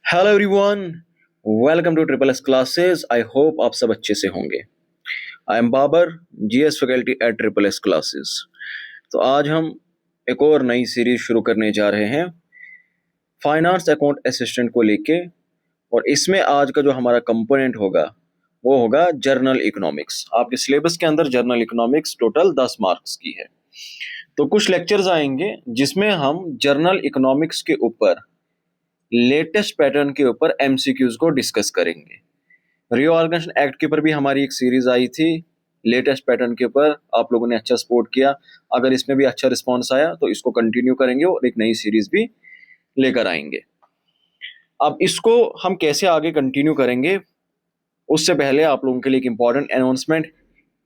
Hello everyone, welcome to triple S classes. I hope आप सब अच्छे से होंगे। I am Babar, GS faculty at triple S classes. तो आज हम एक और नई सीरीज शुरू करने जा रहे हैं फाइनेंस अकाउंट असिस्टेंट को लेके। और इसमें आज का जो हमारा कंपोनेंट होगा वो होगा जर्नल इकोनॉमिक्स। आपके सिलेबस के अंदर जर्नल इकोनॉमिक्स टोटल 10 मार्क्स की है। तो कुछ लेक्चर्स आएंगे जिसमें हम जर्नल इकोनॉमिक्स के ऊपर लेटेस्ट पैटर्न के ऊपर एमसीक्यूज को डिस्कस करेंगे। रीऑर्गेनाइजेशन एक्ट के ऊपर भी हमारी एक सीरीज आई थी लेटेस्ट पैटर्न के ऊपर, आप लोगों ने अच्छा सपोर्ट किया। अगर इसमें भी अच्छा रिस्पॉन्स आया तो इसको कंटिन्यू करेंगे और एक नई सीरीज भी लेकर आएंगे। अब इसको हम कैसे आगे कंटिन्यू करेंगे उससे पहले आप लोगों के लिए एक इंपॉर्टेंट अनाउंसमेंट।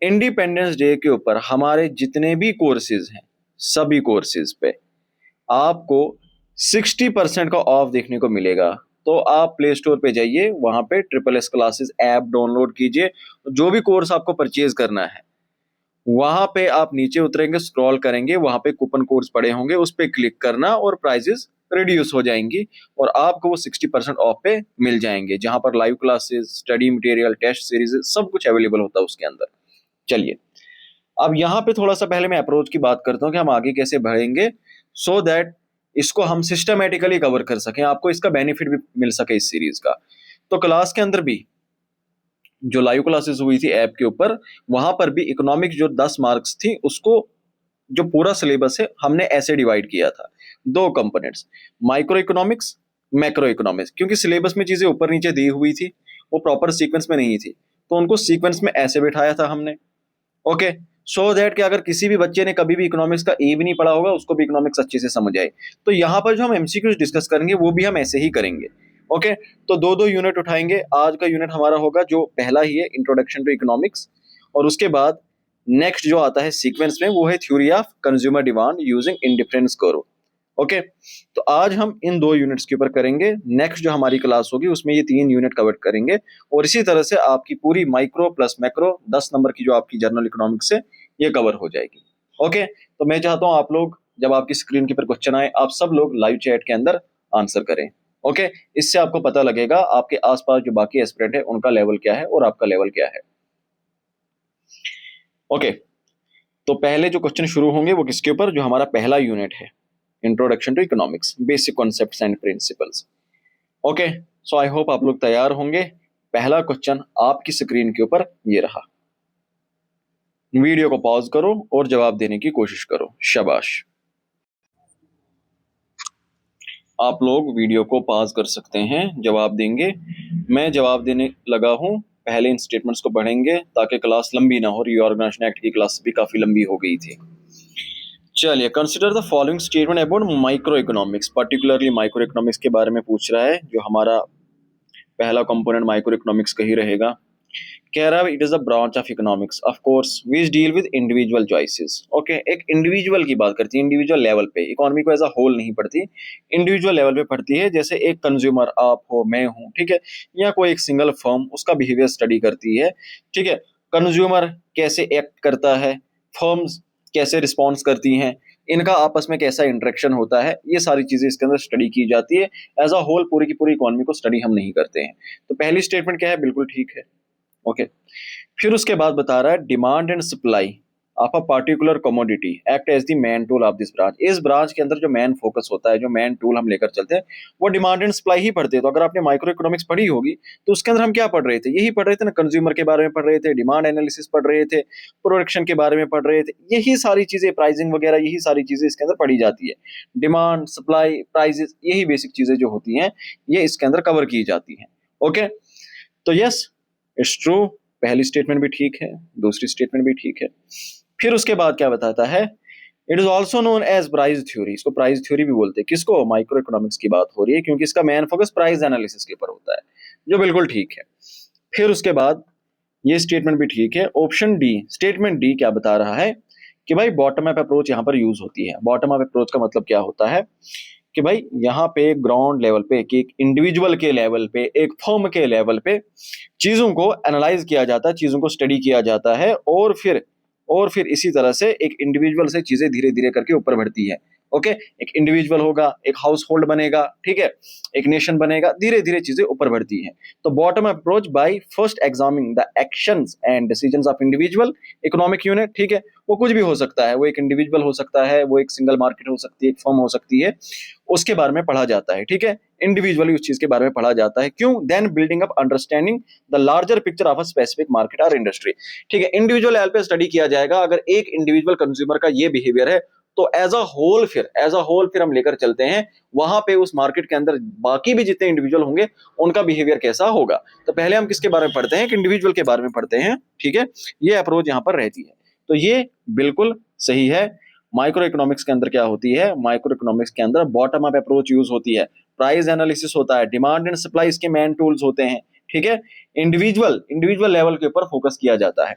इंडिपेंडेंस डे के ऊपर हमारे जितने भी कोर्सेज हैं सभी कोर्सेज पे आपको 60% का ऑफ देखने को मिलेगा। तो आप प्ले स्टोर पे जाइए, वहां पे triple S classes app download कीजिए। जो भी कोर्स आपको परचेज करना है वहां पे आप नीचे उतरेंगे, स्क्रॉल करेंगे, वहां पे कूपन कोड्स पड़े होंगे, उस पे क्लिक करना और प्राइजेस रिड्यूस हो जाएंगी और आपको वो 60% ऑफ पे मिल जाएंगे, जहां पर live classes, study material, test series सब कुछ अवेलेबल होता है उसके अंदर। चलिए, अब यहाँ पे थोड़ा सा पहले मैं अप्रोच की बात करता हूँ कि हम आगे कैसे बढ़ेंगे सो दैट इसको हम सिस्टमेटिकली कवर कर सकें, आपको इसका बेनिफिट भी मिल सके इस सीरीज का। तो क्लास के अंदर भी जो लाइव क्लासेस हुई थी ऐप के ऊपर, वहां पर भी इकोनॉमिक्स जो 10 मार्क्स थी उसको जो पूरा सिलेबस है हमने ऐसे डिवाइड किया था, दो components, micro economics, macro economics. क्योंकि सिलेबस में चीजें ऊपर नीचे दी हुई थी, वो प्रॉपर सीक्वेंस में नहीं थी, तो उनको सीक्वेंस में ऐसे बिठाया था हमने। ओके, सो दैट कि अगर किसी भी बच्चे ने कभी भी इकोनॉमिक्स का ए भी नहीं पढ़ा होगा उसको भी इकोनॉमिक्स अच्छे से समझ आए। तो यहाँ पर जो हम एमसीक्यूज डिस्कस करेंगे वो भी हम ऐसे ही करेंगे। ओके, तो दो दो यूनिट उठाएंगे। आज का यूनिट हमारा होगा जो पहला ही है, इंट्रोडक्शन टू इकोनॉमिक्स, और उसके बाद नेक्स्ट जो आता है सीक्वेंस में वो है theory of consumer demand using indifference curve. Okay, तो आज हम इन दो यूनिट्स के ऊपर करेंगे। नेक्स्ट जो हमारी क्लास होगी उसमें ये 3 यूनिट कवर करेंगे और इसी तरह से आपकी पूरी माइक्रो प्लस मैक्रो 10 नंबर की जो आपकी जर्नल इकोनॉमिक्स है ये कवर हो जाएगी। ओके, तो मैं चाहता हूं आप लोग जब आपकी स्क्रीन के ऊपर क्वेश्चन आए आप सब लोग लाइव चैट के अंदर आंसर करें। ओके, इससे आपको पता लगेगा आपके आसपास जो बाकी एस्पिरेंट है उनका लेवल क्या है और आपका लेवल क्या है। ओके, तो पहले जो क्वेश्चन शुरू होंगे वो किसके ऊपर, जो हमारा पहला यूनिट है, introduction to economics, basic concepts and principles. Okay, so I hope आप लोग तैयार होंगे। पहला क्वेश्चन आपकी स्क्रीन के ऊपर ये रहा। वीडियो को पॉज करो और जवाब देने की कोशिश करो। शाबाश, आप लोग वीडियो को पॉज कर सकते हैं, जवाब देंगे। मैं जवाब देने लगा हूं, पहले इन स्टेटमेंट्स को पढ़ेंगे ताकि क्लास लंबी ना हो। रीऑर्गेनाइजेशन एक्ट की क्लास भी काफी लंबी हो गई थी। चलिए, consider the following statement about micro economics. Particularly micro economics के बारे में पूछ रहा है, जो हमारा पहला कंपोनेंट माइक्रो इकोनॉमिक्स का ही रहेगा। कह रहा है it is a branch of economics of course which deal with individual choices. Okay, एक इंडिविजुअल की बात करती है, इंडिविजुअल लेवल पे, इकोनॉमी को एज अ होल नहीं पढ़ती, इंडिविजुअल लेवल पे पढ़ती है। जैसे एक कंज्यूमर आप हो, मैं हूं, ठीक है, या कोई एक सिंगल फर्म, उसका बिहेवियर स्टडी करती है। ठीक है, कंज्यूमर कैसे एक्ट करता है, फर्म्स कैसे रिस्पॉन्स करती हैं, इनका आपस में कैसा इंटरेक्शन होता है, ये सारी चीजें इसके अंदर स्टडी की जाती है। एज अ होल पूरी की पूरी इकोनॉमी को स्टडी हम नहीं करते हैं। तो पहली स्टेटमेंट क्या है, बिल्कुल ठीक है। ओके, फिर उसके बाद बता रहा है demand and supply of a particular commodity act as the main tool of this branch. इस ब्रांच के अंदर जो मेन फोकस होता है, जो मेन टूल हम लेकर चलते हैं, वो डिमांड एंड सप्लाई ही पढ़ते हैं। तो अगर आपने माइक्रो इकोनॉमिक्स पढ़ी होगी तो उसके अंदर हम क्या पढ़ रहे थे, यही पढ़ रहे थे ना, कंज्यूमर के बारे में पढ़ रहे थे, डिमांड एनालिसिस पढ़ रहे थे, प्रोडक्शन के बारे में पढ़ रहे थे, यही सारी चीजें, प्राइसिंग वगैरह, यही सारी चीजें इसके अंदर पढ़ी जाती है। डिमांड, सप्लाई, प्राइजेस, यही बेसिक चीजें जो होती हैं ये इसके अंदर कवर की जाती हैं। ओके, तो यस, इट्स ट्रू, पहली स्टेटमेंट भी ठीक है, दूसरी स्टेटमेंट भी ठीक है। फिर उसके बाद क्या बताता है, it is also known as price theory. इसको प्राइस थ्योरी भी बोलते हैं। किसको, माइक्रो इकोनॉमिक्स की बात हो रही है, क्योंकि इसका मेन फोकस प्राइस एनालिसिस के ऊपर होता है, जो बिल्कुल ठीक है। फिर उसके बाद ये स्टेटमेंट भी ठीक है। ऑप्शन डी, स्टेटमेंट डी क्या बता रहा है कि भाई बॉटम अप अप्रोच यहाँ पर यूज होती है। बॉटम अप अप्रोच का मतलब क्या होता है कि भाई यहाँ पे ग्राउंड लेवल पे, कि एक इंडिविजुअल के लेवल पे, एक फर्म के लेवल पे चीजों को एनालाइज किया जाता है, चीजों को स्टडी किया जाता है, और फिर इसी तरह से एक इंडिविजुअल से चीजें धीरे धीरे करके ऊपर बढ़ती है। ओके, एक इंडिविजुअल होगा, एक हाउस होल्ड बनेगा, ठीक है, एक नेशन बनेगा, धीरे धीरे चीजें ऊपर बढ़ती हैं। तो bottom approach by first examining the actions and decisions of individual economic unit, ठीक है, वो कुछ भी हो सकता है, वो एक इंडिविजुअल हो सकता है, वो एक सिंगल मार्केट हो सकती है, एक फर्म हो सकती है, उसके बारे में पढ़ा जाता है, ठीक है, इंडिविजुअली उस चीज के बारे में पढ़ा जाता है। क्यों? Then building up understanding the larger picture of a specific market और इंडस्ट्री, ठीक है, इंडिविजुअल लेवल पे स्टडी किया जाएगा। अगर एक इंडिविजुअल कंज्यूमर का ये बिहेवियर है तो एज अ होल फिर हम लेकर चलते हैं वहां पे उस मार्केट के अंदर बाकी भी जितने इंडिविजुअल होंगे उनका बिहेवियर कैसा होगा। तो पहले हम किसके बारे में पढ़ते हैं? एक इंडिविजुअल के बारे में पढ़ते हैं, ठीक है, ये अप्रोच यहां पर रहती है। तो ये बिल्कुल सही है। माइक्रो इकोनॉमिक्स के अंदर क्या होती है? माइक्रो इकोनॉमिक्स के अंदर बॉटम अप अप्रोच यूज होती है, प्राइस एनालिसिस होता है, डिमांड एंड सप्लाई इसके मेन टूल्स होते हैं, ठीक है, इंडिविजुअल लेवल के ऊपर फोकस किया जाता है।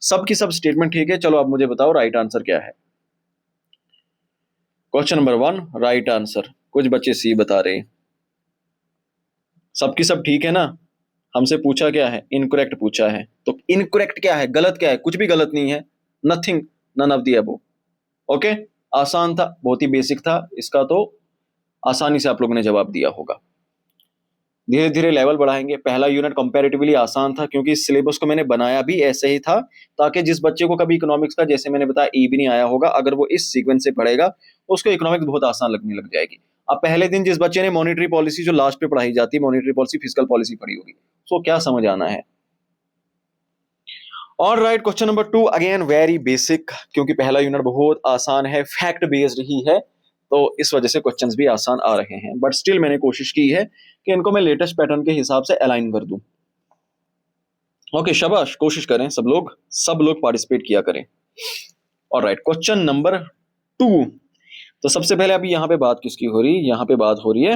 सबकी सब स्टेटमेंट ठीक है। चलो आप मुझे बताओ राइट आंसर क्या है। क्वेश्चन नंबर 1 राइट आंसर, कुछ बच्चे सी बता रहे हैं। सबकी सब ठीक है ना? हमसे पूछा क्या है? इनकरेक्ट पूछा है। तो इनकरेक्ट क्या है? गलत क्या है? कुछ भी गलत नहीं है, nothing, none of the above. Okay, आसान था, बहुत ही बेसिक था इसका, तो आसानी से आप लोगों ने जवाब दिया होगा। धीरे धीरे लेवल बढ़ाएंगे। पहला यूनिट कंपैरेटिवली आसान था क्योंकि इस सिलेबस को मैंने बनाया भी ऐसे ही था ताकि जिस बच्चे को कभी इकोनॉमिक्स का, जैसे मैंने बताया, ई भी नहीं आया होगा, अगर वो इस सीक्वेंस से पढ़ेगा तो उसको इकोनॉमिक्स बहुत आसान लगने लग जाएगी। अब पहले दिन जिस बच्चे ने मॉनेटरी पॉलिसी, जो लास्ट पे पढ़ाई जाती है, मॉनेटरी पॉलिसी, फिजिकल पॉलिसी पढ़ी होगी, उसको क्या समझ आना है? और right, question number 2 again very basic, क्योंकि पहला यूनिट बहुत आसान है, फैक्ट बेस्ड ही है, तो इस वजह से क्वेश्चंस भी आसान आ रहे हैं। बट स्टिल मैंने कोशिश की है कि इनको मैं लेटेस्ट पैटर्न के हिसाब से अलाइन कर दूं। ओके, शाबाश, कोशिश करें सब लोग पार्टिसिपेट किया करें। और राइट, क्वेश्चन नंबर 2। तो सबसे पहले अभी यहाँ पे बात किसकी हो रही है? यहाँ पे बात हो रही है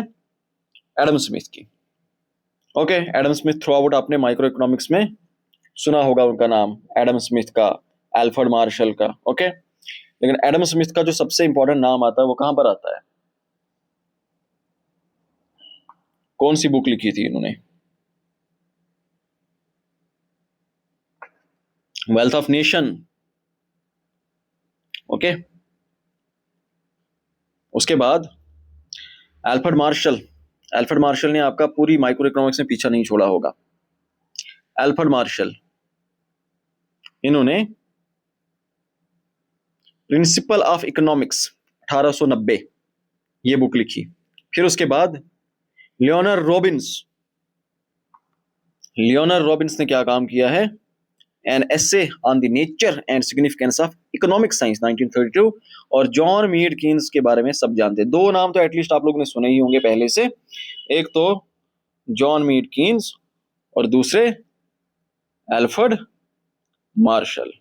एडम स्मिथ की। Okay, Adam Smith through out आपने माइक्रो इकोनॉमिक्स में सुना होगा उनका नाम, एडम स्मिथ का, एल्फ्रेड मार्शल का। ओके, लेकिन एडम स्मिथ का जो सबसे इंपॉर्टेंट नाम आता है वो कहां पर आता है? कौन सी बुक लिखी थी इन्होंने? Wealth of nation. ओके, उसके बाद एल्फ्रेड मार्शल ने आपका पूरी माइक्रो इकोनॉमिक्स में पीछा नहीं छोड़ा होगा। एल्फ्रेड मार्शल, इन्होंने प्रिंसिपल ऑफ इकोनॉमिक्स 1890 ये बुक लिखी। फिर उसके बाद लियोनर रॉबिन्स ने क्या काम किया है? An essay on the nature and significance of economic science 1932। और जॉन मीड कीन्स के बारे में सब जानते हैं, दो नाम तो एटलीस्ट आप लोगों ने सुने ही होंगे पहले से, एक तो जॉन मीड कीन्स और दूसरे एल्फ्रेड मार्शल।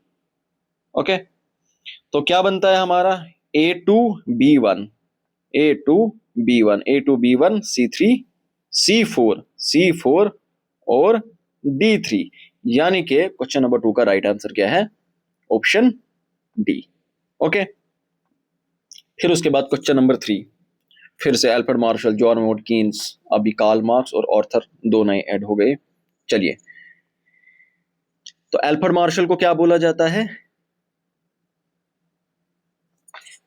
ओके, तो क्या बनता है हमारा? A2B1 A2B1 A2B1 C3 C4 और D3, यानी कि क्वेश्चन नंबर 2 का राइट आंसर क्या है? Option D. ओके, फिर उसके बाद क्वेश्चन नंबर 3, फिर से Alfred Marshall, John Maynard Keynes, अभी कार्ल मार्क्स और ऑर्थर दो नए ऐड हो गए। चलिए, तो एल्फ्रेड मार्शल को क्या बोला जाता है?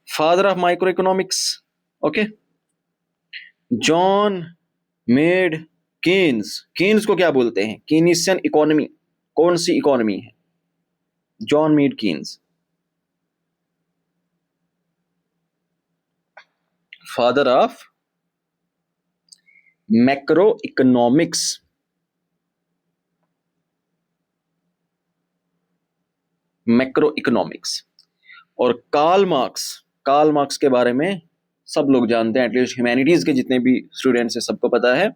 Father of micro economics. Okay, John Maynard Keynes को क्या बोलते हैं? Keynesian economy. कौन सी इकोनॉमी है? John Maynard Keynes, father of macro economics. और कार्ल मार्क्स के बारे में सब लोग जानते हैं, एटलीस्ट ह्यूमैनिटीज के जितने भी स्टूडेंट्स हैं सबको पता है।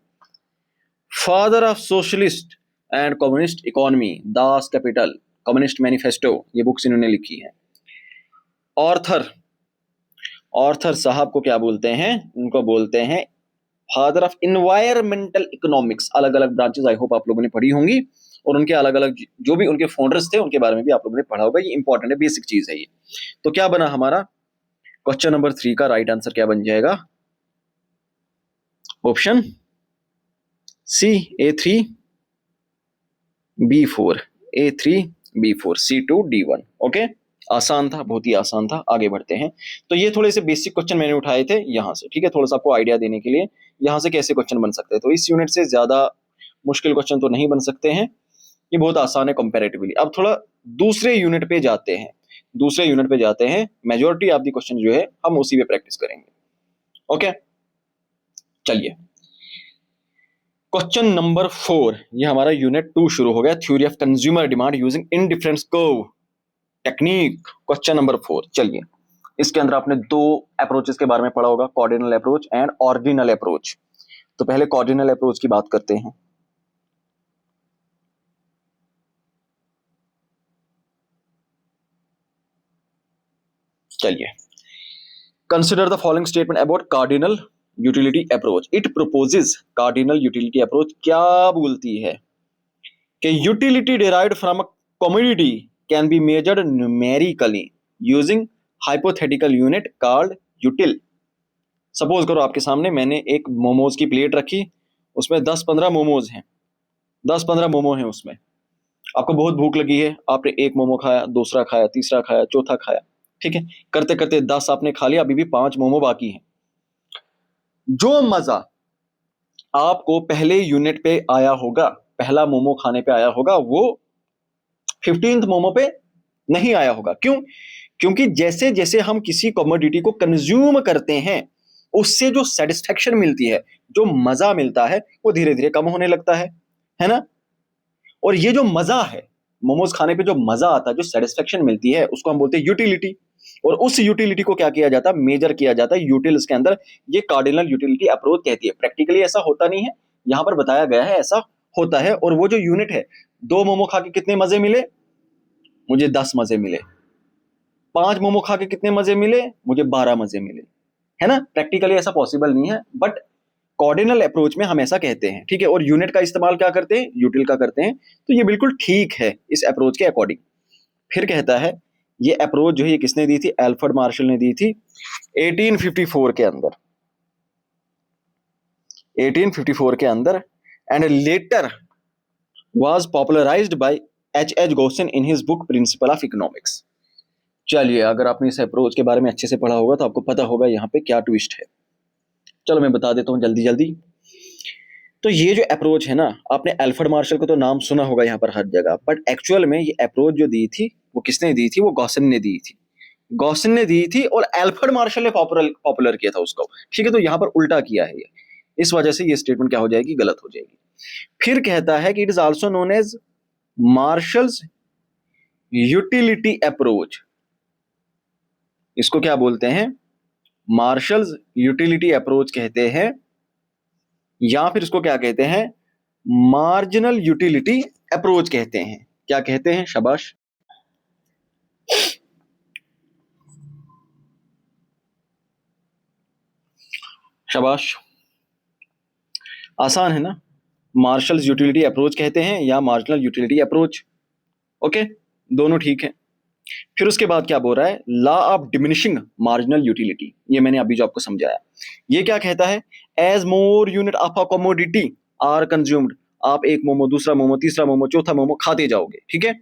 Father of socialist and communist economy, Das Kapital, communist manifesto, ये बुक्स इन्होंने लिखी है। ऑर्थर साहब को क्या बोलते हैं? उनको बोलते हैं फादर ऑफ इन्वायरमेंटल इकोनॉमिक्स। अलग अलग ब्रांचेस आई होप आप लोगों ने पढ़ी होंगी, और उनके अलग अलग जो भी उनके फाउंडर्स थे उनके बारे में भी आप लोगों ने पढ़ा होगा। ये इंपॉर्टेंट है, बेसिक चीज है ये। तो क्या बना हमारा क्वेश्चन नंबर 3 का राइट आंसर? क्या बन जाएगा? Option C, A3B4 C2D1। Okay, आसान था, बहुत ही आसान था। आगे बढ़ते हैं। तो ये थोड़े से बेसिक क्वेश्चन मैंने उठाए थे यहाँ से, ठीक है, थोड़ा सा आपको आइडिया देने के लिए यहाँ से कैसे क्वेश्चन बन सकते हैं। तो इस यूनिट से ज्यादा मुश्किल क्वेश्चन तो नहीं बन सकते हैं, ये बहुत आसान है कंपैरेटिवली। अब थोड़ा दूसरे यूनिट पे जाते हैं, दूसरे यूनिट पे जाते हैं। मेजोरिटी ऑफ द क्वेश्चन जो है हम उसी पे प्रैक्टिस करेंगे। ओके, चलिए क्वेश्चन नंबर 4, ये हमारा यूनिट 2 शुरू हो गया, theory of consumer demand using indifference curve technique. Question number 4, चलिए इसके अंदर आपने दो अप्रोचेस के बारे में पढ़ा होगा, cardinal approach and ordinal approach. तो पहले कॉर्डिनल अप्रोच की बात करते हैं। चलिए, consider the following statement about cardinal utility approach. It purposes, cardinal utility approach क्या बोलती है कि utility derived from a commodity can be measured numerically using hypothetical unit called यूटिल। Suppose करो आपके सामने मैंने एक मोमोज की प्लेट रखी, उसमें 10-15 मोमोज हैं, 10-15 मोमो हैं उसमें। आपको बहुत भूख लगी है, आपने एक मोमो खाया, दूसरा खाया, तीसरा खाया, चौथा खाया, ठीक है, करते करते 10 आपने खा लिया, अभी भी 5 मोमो बाकी हैं। जो मजा आपको पहले यूनिट पे आया होगा, पहला मोमो खाने पे आया होगा, वो 15th मोमो पे नहीं आया होगा। क्यों? क्योंकि जैसे जैसे हम किसी कमोडिटी को कंज्यूम करते हैं, उससे जो सेटिस्फेक्शन मिलती है, जो मजा मिलता है, वो धीरे धीरे कम होने लगता है ना। और ये जो मजा है, मोमोज खाने पे जो मजा आता है, जो सेटिस्फेक्शन मिलती है, उसको हम बोलते हैं यूटिलिटी। और उस यूटिलिटी को क्या किया जाता है, मेजर किया जाता है यूटिल्स के अंदर। ये कार्डिनल यूटिलिटी अप्रोच कहती है। प्रैक्टिकली ऐसा होता नहीं है, यहां पर बताया गया है ऐसा होता है। और वो जो यूनिट है, 2 मोमो खा के कितने मजे मिले, मुझे 10 मजे मिले। 5 मोमो खा के कितने मजे मिले, मुझे 12 मजे मिले, है ना। प्रैक्टिकली ऐसा पॉसिबल नहीं है, बट कॉर्डिनल अप्रोच में हम ऐसा कहते हैं, ठीक है। और यूनिट का इस्तेमाल क्या करते हैं, यूटिल का करते हैं। तो ये बिल्कुल ठीक है इस अप्रोच के अकॉर्डिंग। फिर कहता है ये अप्रोच जो है, ये किसने दी थी, एल्फ्रेड मार्शल ने दी थी 1854 के अंदर, 1854 के अंदर। And later was popularized by H.H. Gossen in his book principle of economics. चलिए, अगर आपने इस अप्रोच के बारे में अच्छे से पढ़ा होगा तो आपको पता होगा यहाँ पे क्या ट्विस्ट है। चलो मैं बता देता हूँ जल्दी जल्दी। तो ये जो अप्रोच है ना, आपने एल्फ्रेड मार्शल को तो नाम सुना होगा यहाँ पर हर जगह, बट एक्चुअल में ये अप्रोच जो दी थी, वो किसने दी थी, वो गॉसन ने दी थी। गॉसन ने दी थी और एल्फ्रेड मार्शल ने पॉपुलर किया था उसको, ठीक है। तो यहाँ पर उल्टा किया है ये, इस वजह से ये स्टेटमेंट क्या हो जाएगी, गलत हो जाएगी। फिर कहता है कि it is also known as Marshall's utility approach. इसको क्या बोलते हैं, मार्शल्स यूटिलिटी अप्रोच कहते हैं, या फिर इसको क्या कहते हैं, मार्जिनल यूटिलिटी अप्रोच कहते हैं। क्या कहते हैं, शाबाश, शाबाश, आसान है ना। मार्शल्स यूटिलिटी अप्रोच कहते हैं या मार्जिनल यूटिलिटी अप्रोच, ओके, दोनों ठीक है। फिर उसके बाद क्या बोल रहा है, law of diminishing marginal utility. ये मैंने अभी जो आपको समझाया, ये क्या कहता है, as more unit of a commodity are consumed, आप एक मोमो, दूसरा मोमो, तीसरा मोमो, चौथा मोमो खाते जाओगे, ठीक है।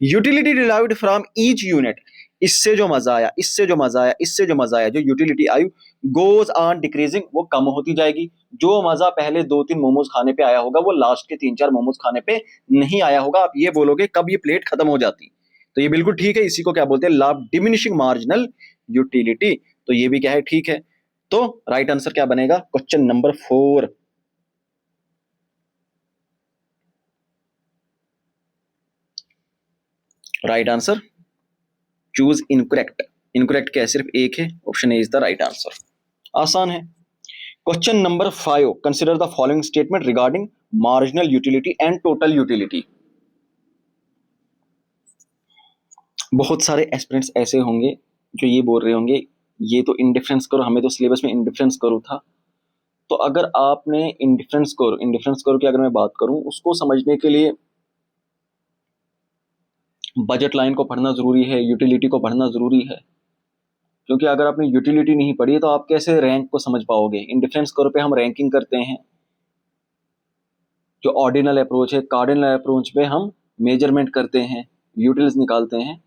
Utility derived from each unit, इससे जो मजा आया, इससे जो मजा आया, इससे जो मजा आया, जो utility I, goes on decreasing, वो कम होती जाएगी। जो मजा पहले 2-3 मोमोज खाने पे आया होगा, वो लास्ट के 3-4 मोमोज खाने पे नहीं आया होगा। आप ये बोलोगे कब ये प्लेट खत्म हो जाती। तो ये बिल्कुल ठीक है, इसी को क्या बोलते हैं, law of diminishing marginal utility. तो ये भी क्या है, ठीक है। तो राइट आंसर क्या बनेगा, question number 4। Right answer, choose incorrect. Incorrect क्या है, सिर्फ एक है, option A is the right answer. आसान है। Question number 5, consider the following statement regarding marginal utility and total utility. बहुत सारे एस्पिरेंट्स ऐसे होंगे जो ये बोल रहे होंगे, ये तो इंडिफरेंस करो, हमें तो सिलेबस में इंडिफरेंस करो था। तो अगर आपने इंडिफरेंस करो की अगर मैं बात करूं, उसको समझने के लिए बजट लाइन को पढ़ना जरूरी है, यूटिलिटी को पढ़ना जरूरी है। क्योंकि अगर आपने यूटिलिटी नहीं पढ़ी तो आप कैसे रैंक को समझ पाओगे। इंडिफरेंस करो पे हम रैंकिंग करते हैं, जो ऑर्डिनल अप्रोच है, कार्डिनल अप्रोच पे हम मेजरमेंट करते हैं, यूटिल्स निकालते हैं।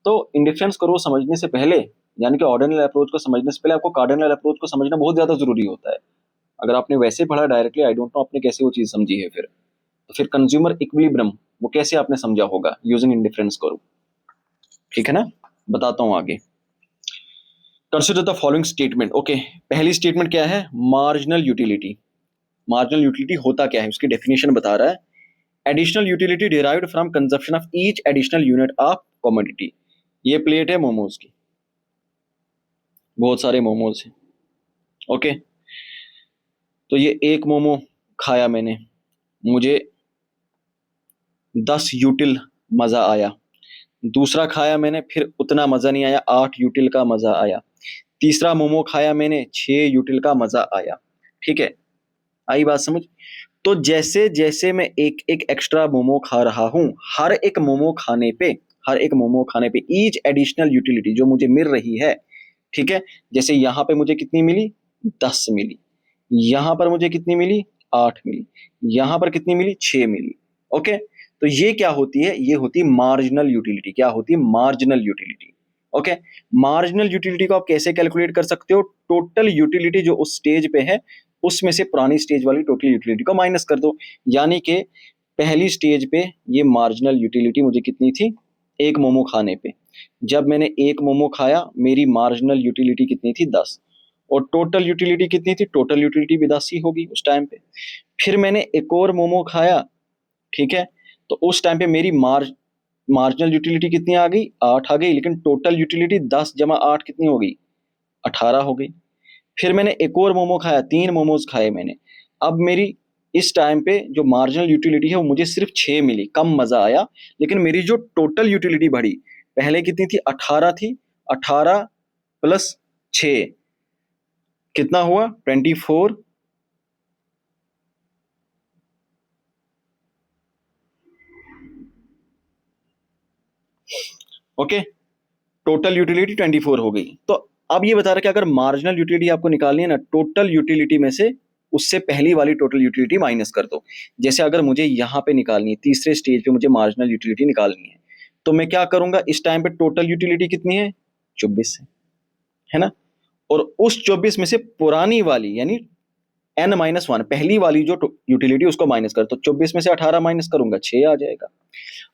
तो इंडिफरेंस को समझने से पहले, यानी कि ऑर्डिनल अप्रोच को समझने से पहले आपको कार्डिनल अप्रोच को समझना बहुत ज्यादा जरूरी होता है। अगर आपने वैसे पढ़ा डायरेक्टली, आई डोंट नो आपने कैसे वो चीज समझी है। फिर कंज्यूमर इक्विलिब्रियम वो कैसे आपने समझा होगा यूजिंग इंडिफरेंस करो, ठीक है ना। बताता हूं आगे। Consider the following statement. Okay, पहली स्टेटमेंट क्या है? Marginal utility. मार्जिनल यूटिलिटी होता क्या है, उसकी डेफिनेशन बता रहा है। Additional utility derived from consumption of each additional unit of commodity. ये प्लेट है मोमोज की, बहुत सारे मोमोज हैं। ओके, तो ये एक मोमो खाया मैंने, मुझे 10 यूटिल मजा आया। दूसरा खाया मैंने, फिर उतना मजा नहीं आया, 8 यूटिल का मजा आया। तीसरा मोमो खाया मैंने, 6 यूटिल का मजा आया। ठीक है, आई बात समझ? तो जैसे जैसे मैं एक एक एक्स्ट्रा मोमो खा रहा हूं, हर एक मोमो खाने पे, हर एक मोमो खाने पे ईच एडिशनल यूटिलिटी जो मुझे मिल रही है, ठीक है, जैसे यहां पे मुझे कितनी मिली? 10 मिली। यहां पर मुझे कितनी मिली? 8 मिली। यहां पर कितनी मिली? 6 मिली। ओके, तो ये क्या होती है? ये होती है मार्जिनल यूटिलिटी। क्या होती है? Marginal utility. Okay, marginal utility को आप कैसे कैलकुलेट कर सकते हो? टोटल यूटिलिटी जो उस स्टेज पे है, उसमें से पुरानी स्टेज वाली टोटल यूटिलिटी को माइनस कर दो। यानी कि पहली स्टेज पे ये मार्जिनल यूटिलिटी मुझे कितनी थी? एक मोमो खाने पे। जब मैंने एक मोमो खाया, मेरी मार्जिनल यूटिलिटी कितनी थी? 10। और टोटल यूटिलिटी कितनी थी? टोटल यूटिलिटी भी 10 ही होगी उस टाइम पे। फिर मैंने एक और मोमो खाया, ठीक है, तो उस टाइम पे मेरी मार्जिनल यूटिलिटी कितनी आ गई? 8 आ गई। लेकिन टोटल यूटिलिटी 10 जमा 8 कितनी हो गई? 18 हो गई। फिर मैंने एक और मोमो खाया, 3 मोमोज खाए मैंने। अब मेरी इस टाइम पे जो मार्जिनल यूटिलिटी है वो मुझे सिर्फ 6 मिली, कम मजा आया। लेकिन मेरी जो टोटल यूटिलिटी बढ़ी, पहले कितनी थी? 18 थी। 18 प्लस 6 कितना हुआ? 24। ओके, टोटल यूटिलिटी 24 हो गई। तो अब ये बता रहा है कि अगर मार्जिनल यूटिलिटी आपको निकालनी है ना, टोटल यूटिलिटी में से उससे पहली वाली टोटल यूटिलिटी माइनस कर दो। जैसे अगर मुझे यहां पे निकालनी है, तीसरे स्टेज पे मुझे मार्जिनल यूटिलिटी निकालनी है, तो मैं क्या करूंगा? इस टाइम पे टोटल यूटिलिटी कितनी है? 24 है ना। और उस 24 में से पुरानी वाली यानी n-1 पहली वाली जो यूटिलिटी उसको माइनस कर, तो 24 में से 18 माइनस करूंगा, 6 आ जाएगा।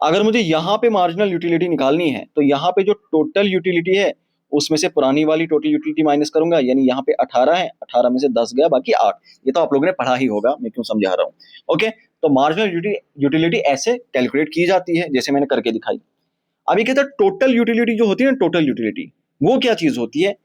अगर मुझे यहां पे मार्जिनल यूटिलिटी निकालनी है, तो यहां पे जो टोटल यूटिलिटी है उसमें से पुरानी वाली टोटल यूटिलिटी माइनस करूंगा, यानी यहाँ पे 18 है, 18 में से 10 गया, बाकी 8। ये तो आप लोगों ने पढ़ा ही होगा, मैं क्यों समझा रहा हूं। ओके, तो मार्जिनल यूटिलिटी ऐसे कैलकुलेट की जाती है जैसे मैंने करके दिखाई। अभी कहता है टोटल यूटिलिटी जो होती है ना, टोटल यूटिलिटी वो क्या चीज होती है?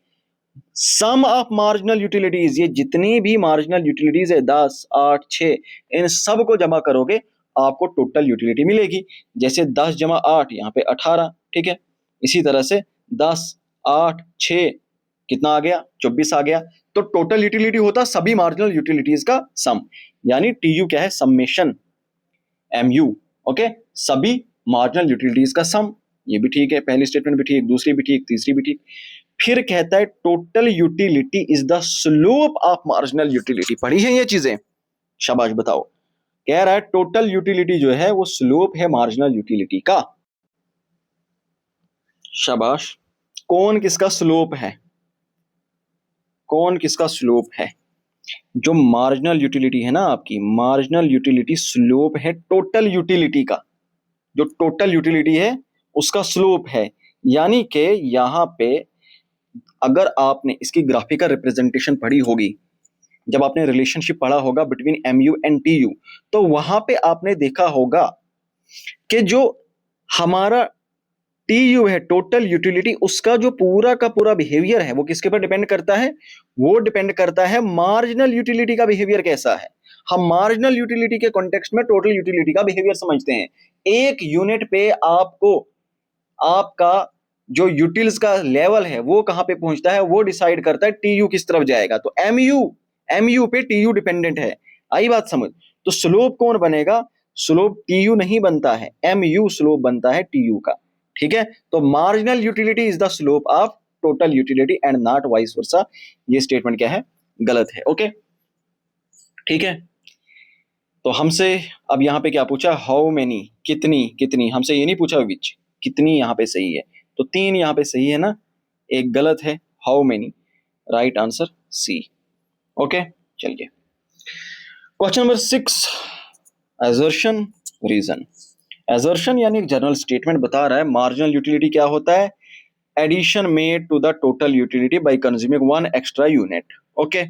सम ऑफ मार्जिनल यूटिलिटीज। ये जितनी भी मार्जिनल यूटिलिटीज है, 10, 8, 6, इन सब को जमा करोगे आपको टोटल यूटिलिटी मिलेगी। जैसे 10 जमा 8 यहाँ पे 18, ठीक है। इसी तरह से 10, 8, 6 कितना आ गया? 24 आ गया। तो टोटल यूटिलिटी होता सभी मार्जिनल यूटिलिटीज का सम, यानी टीयू क्या है? Summation, MU. ओके, सभी मार्जिनल यूटिलिटीज का सम। ये भी ठीक है, पहली स्टेटमेंट भी ठीक, दूसरी भी ठीक, तीसरी भी ठीक। फिर कहता है total utility is the slope of marginal utility. पढ़ी है ये चीजें? शाबाश, बताओ। कह रहा है टोटल यूटिलिटी जो है वो स्लोप है मार्जिनल यूटिलिटी का। शाबाश। कौन किसका स्लोप है? कौन किसका स्लोप है? जो मार्जिनल यूटिलिटी है ना आपकी, मार्जिनल यूटिलिटी स्लोप है टोटल यूटिलिटी का। जो टोटल यूटिलिटी है उसका स्लोप है। यानी कि यहां पे अगर आपने इसकी ग्राफिकल रिप्रेजेंटेशन पढ़ी होगी, जब आपने रिलेशनशिप पढ़ा होगा बिटवीन एमयू एंड टीयू, तो वहां पे आपने देखा होगा कि जो हमारा टीयू है, टोटल यूटिलिटी, उसका जो पूरा का पूरा बिहेवियर है वो किसके पर डिपेंड करता है? वो डिपेंड करता है मार्जिनल यूटिलिटी का बिहेवियर कैसा है। हम मार्जिनल यूटिलिटी के कॉन्टेक्स्ट में टोटल यूटिलिटी का बिहेवियर समझते हैं। एक यूनिट पे आपको आपका जो यूटिल्स का लेवल है वो कहां पे पहुंचता है, वो डिसाइड करता है टीयू किस तरफ जाएगा। तो एमयू पे टीयू डिपेंडेंट है। आई बात समझ? तो स्लोप कौन बनेगा? स्लोप टीयू नहीं बनता है, एमयू स्लोप बनता है टीयू का। ठीक है, तो marginal utility is the slope of total utility and not vice versa. ये स्टेटमेंट क्या है? गलत है। ओके, ठीक है। तो हमसे अब यहाँ पे क्या पूछा? हाउ मेनी, कितनी, कितनी। हमसे ये नहीं पूछा विच, कितनी यहाँ पे सही है। तो 3 यहाँ पे सही है ना, एक गलत है। How many? Right answer C. Okay, चलिए question number 6, assertion reason. Assertion यानी एक जनरल स्टेटमेंट बता रहा है मार्जिनल यूटिलिटी क्या होता है, addition made to the total utility by consuming one extra unit. Okay,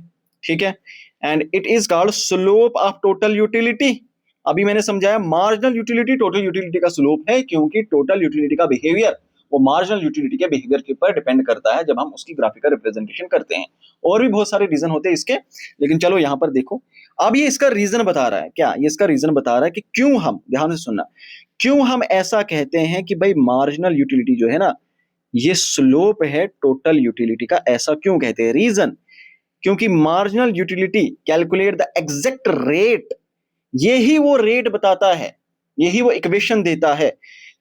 ठीक है, and it is called slope of total utility. अभी मैंने समझाया मार्जिनल यूटिलिटी टोटल यूटिलिटी का स्लोप है, क्योंकि टोटल यूटिलिटी का बिहेवियर वो मार्जिनल यूटिलिटी के बिहेवियर के ऊपर डिपेंड करता है जब हम उसकी ग्राफिकल रिप्रेजेंटेशन करते हैं। और भी बहुत सारे रीजन होते हैं इसके, लेकिन चलो यहां पर देखो। अब ये इसका रीजन बता रहा है, क्या ये इसका रीजन बता रहा है कि क्यों हम, ध्यान से सुनना, क्यों हम ऐसा कहते हैं कि भाई मार्जिनल यूटिलिटी जो है ना ये स्लोप है टोटल यूटिलिटी का। ऐसा क्यों कहते हैं? रीजन, क्योंकि marginal utility calculate the exact rate, यही वो रेट बताता है, यही वो इक्वेशन देता है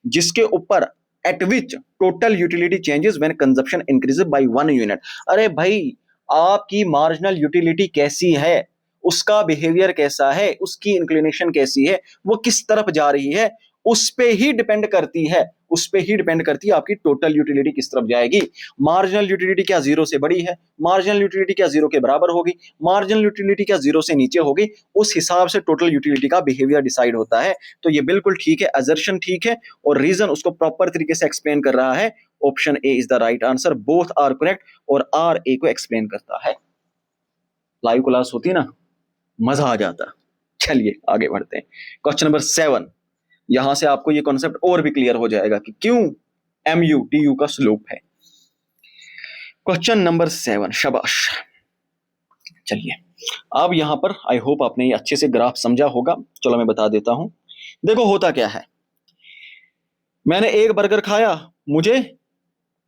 जिसके ऊपर eight which total utility changes when consumption increases by 1 unit. अरे भाई, आपकी मार्जिनल यूटिलिटी कैसी है, उसका बिहेवियर कैसा है, उसकी इंक्लिनेशन कैसी है, वो किस तरफ जा रही है, उस पे ही डिपेंड करती है, उस पे ही डिपेंड करती है आपकी टोटल यूटिलिटी किस तरफ जाएगी। मार्जिनल यूटिलिटी क्या जीरो से बड़ी है, मार्जिनल यूटिलिटी क्या जीरो के बराबर होगी, मार्जिनल यूटिलिटी क्या जीरो से नीचे होगी, उस हिसाब से टोटल यूटिलिटी का बिहेवियर डिसाइड होता है। तो ये बिल्कुल ठीक है, असर्शन ठीक है, और रीजन उसको प्रॉपर तरीके से एक्सप्लेन कर रहा है। Option A is the right answer, both are correct, और आर ए को एक्सप्लेन करता है। लाइव क्लास होती ना, मजा आ जाता। चलिए आगे बढ़ते हैं, क्वेश्चन नंबर 7। यहां से आपको ये कॉन्सेप्ट और भी क्लियर हो जाएगा कि क्यों MU TU का स्लोप है। क्वेश्चन नंबर 7, शाबाश। चलिए अब यहां पर आई होप आपने ये अच्छे से ग्राफ समझा होगा। चलो मैं बता देता हूं। देखो होता क्या है, मैंने एक बर्गर खाया, मुझे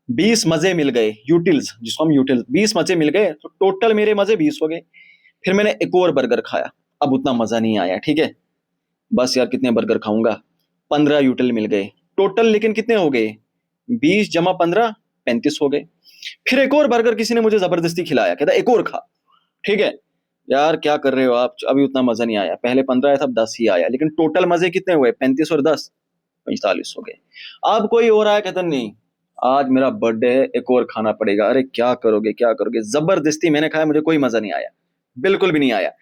20 मजे मिल गए, यूटिल्स जिसको हम यूटिल्स, 20 मजे मिल गए, तो टोटल मेरे मजे 20 हो गए। फिर मैंने एक और बर्गर खाया, अब उतना मजा नहीं आया, ठीक है, बस यार कितने बर्गर खाऊंगा, 15 यूटिल मिल गए टोटल, लेकिन कितने हो गए, 20 जमा 15 35 हो गए। फिर एक और बर्गर किसी ने मुझे जबरदस्ती खिलाया, कहता एक और खा, ठीक है, यार क्या कर रहे हो आप, अभी उतना मजा नहीं आया, पहले 15 आया था, अब 10 ही आया, लेकिन टोटल मजे कितने हुए, 35 और 10 45 हो गए। अब कोई और आया, कहता नहीं आज मेरा बर्थडे है, एक और खाना पड़ेगा। अरे क्या करोगे क्या करोगे, जबरदस्ती मैंने खाया, मुझे कोई मजा नहीं आया, बिल्कुल भी नहीं आया।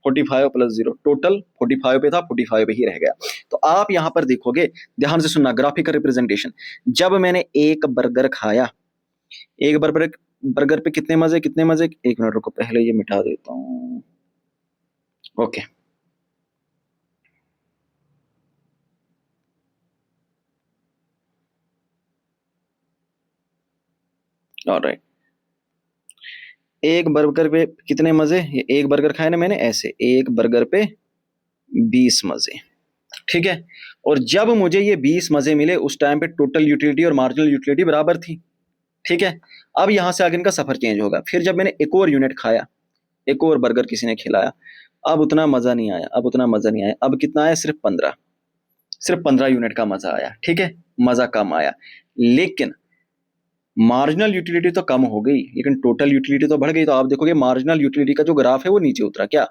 45 + 0 टोटल 45 पे था, 45 पे ही रह गया। तो आप यहां पर देखोगे, ध्यान से सुनना, ग्राफिकल रिप्रेजेंटेशन। जब मैंने एक बर्गर खाया, एक बर्गर पे कितने मजे, कितने मजे, एक मिनट रुको, पहले ये मिटा देता हूं। ओके, ऑलराइट, एक बर्गर पे कितने मजे, ये एक बर्गर खाया ना मैंने, ऐसे एक बर्गर पे 20 मजे, ठीक है। और जब मुझे ये 20 मजे मिले, उस टाइम पे टोटल यूटिलिटी और मार्जिनल यूटिलिटी बराबर थी, ठीक है। अब यहां से आगे इनका सफर चेंज होगा। फिर जब मैंने एक और यूनिट खाया, एक और बर्गर किसी ने खिलाया, अब उतना मजा नहीं आया, अब उतना मजा नहीं आया, अब कितना आया, सिर्फ 15 यूनिट का मजा आया, ठीक है, मजा कम आया। लेकिन मार्जिनल यूटिलिटी तो कम हो गई, लेकिन टोटल यूटिलिटी तो बढ़ गई। तो आप देखोगे मार्जिनल यूटिलिटी का जो ग्राफ है वो नीचे उतरा, क्या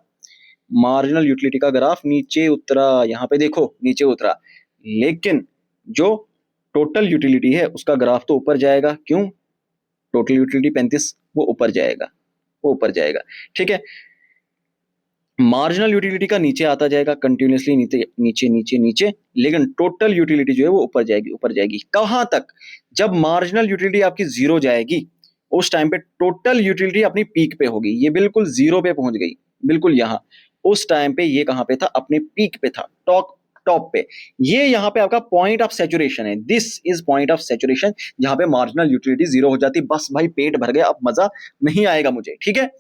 मार्जिनल यूटिलिटी का ग्राफ नीचे उतरा, यहां पे देखो नीचे उतरा, लेकिन जो टोटल यूटिलिटी है उसका ग्राफ तो ऊपर जाएगा। क्यों? टोटल यूटिलिटी 35, वो ऊपर जाएगा, वो ऊपर जाएगा, ठीक है। मार्जिनल यूटिलिटी का नीचे आता जाएगा कंटिन्यूअसली, नीचे नीचे नीचे नीचे, लेकिन टोटल यूटिलिटी जो है वो ऊपर जाएगी, ऊपर जाएगी। कहां तक? जब मार्जिनल यूटिलिटी आपकी 0 जाएगी, उस टाइम पे टोटल यूटिलिटी अपनी पीक पे होगी। ये बिल्कुल 0 पे पहुंच गई, बिल्कुल यहां, उस टाइम पे ये कहां पे था, अपने पीक पे था, टॉप पे। ये यहाँ पे आपका पॉइंट ऑफ सैचुरेशन है, this is point of saturation, जहां पे मार्जिनल यूटिलिटी 0 हो जाती, बस भाई पेट भर गया, अब मजा नहीं आएगा मुझे, ठीक है,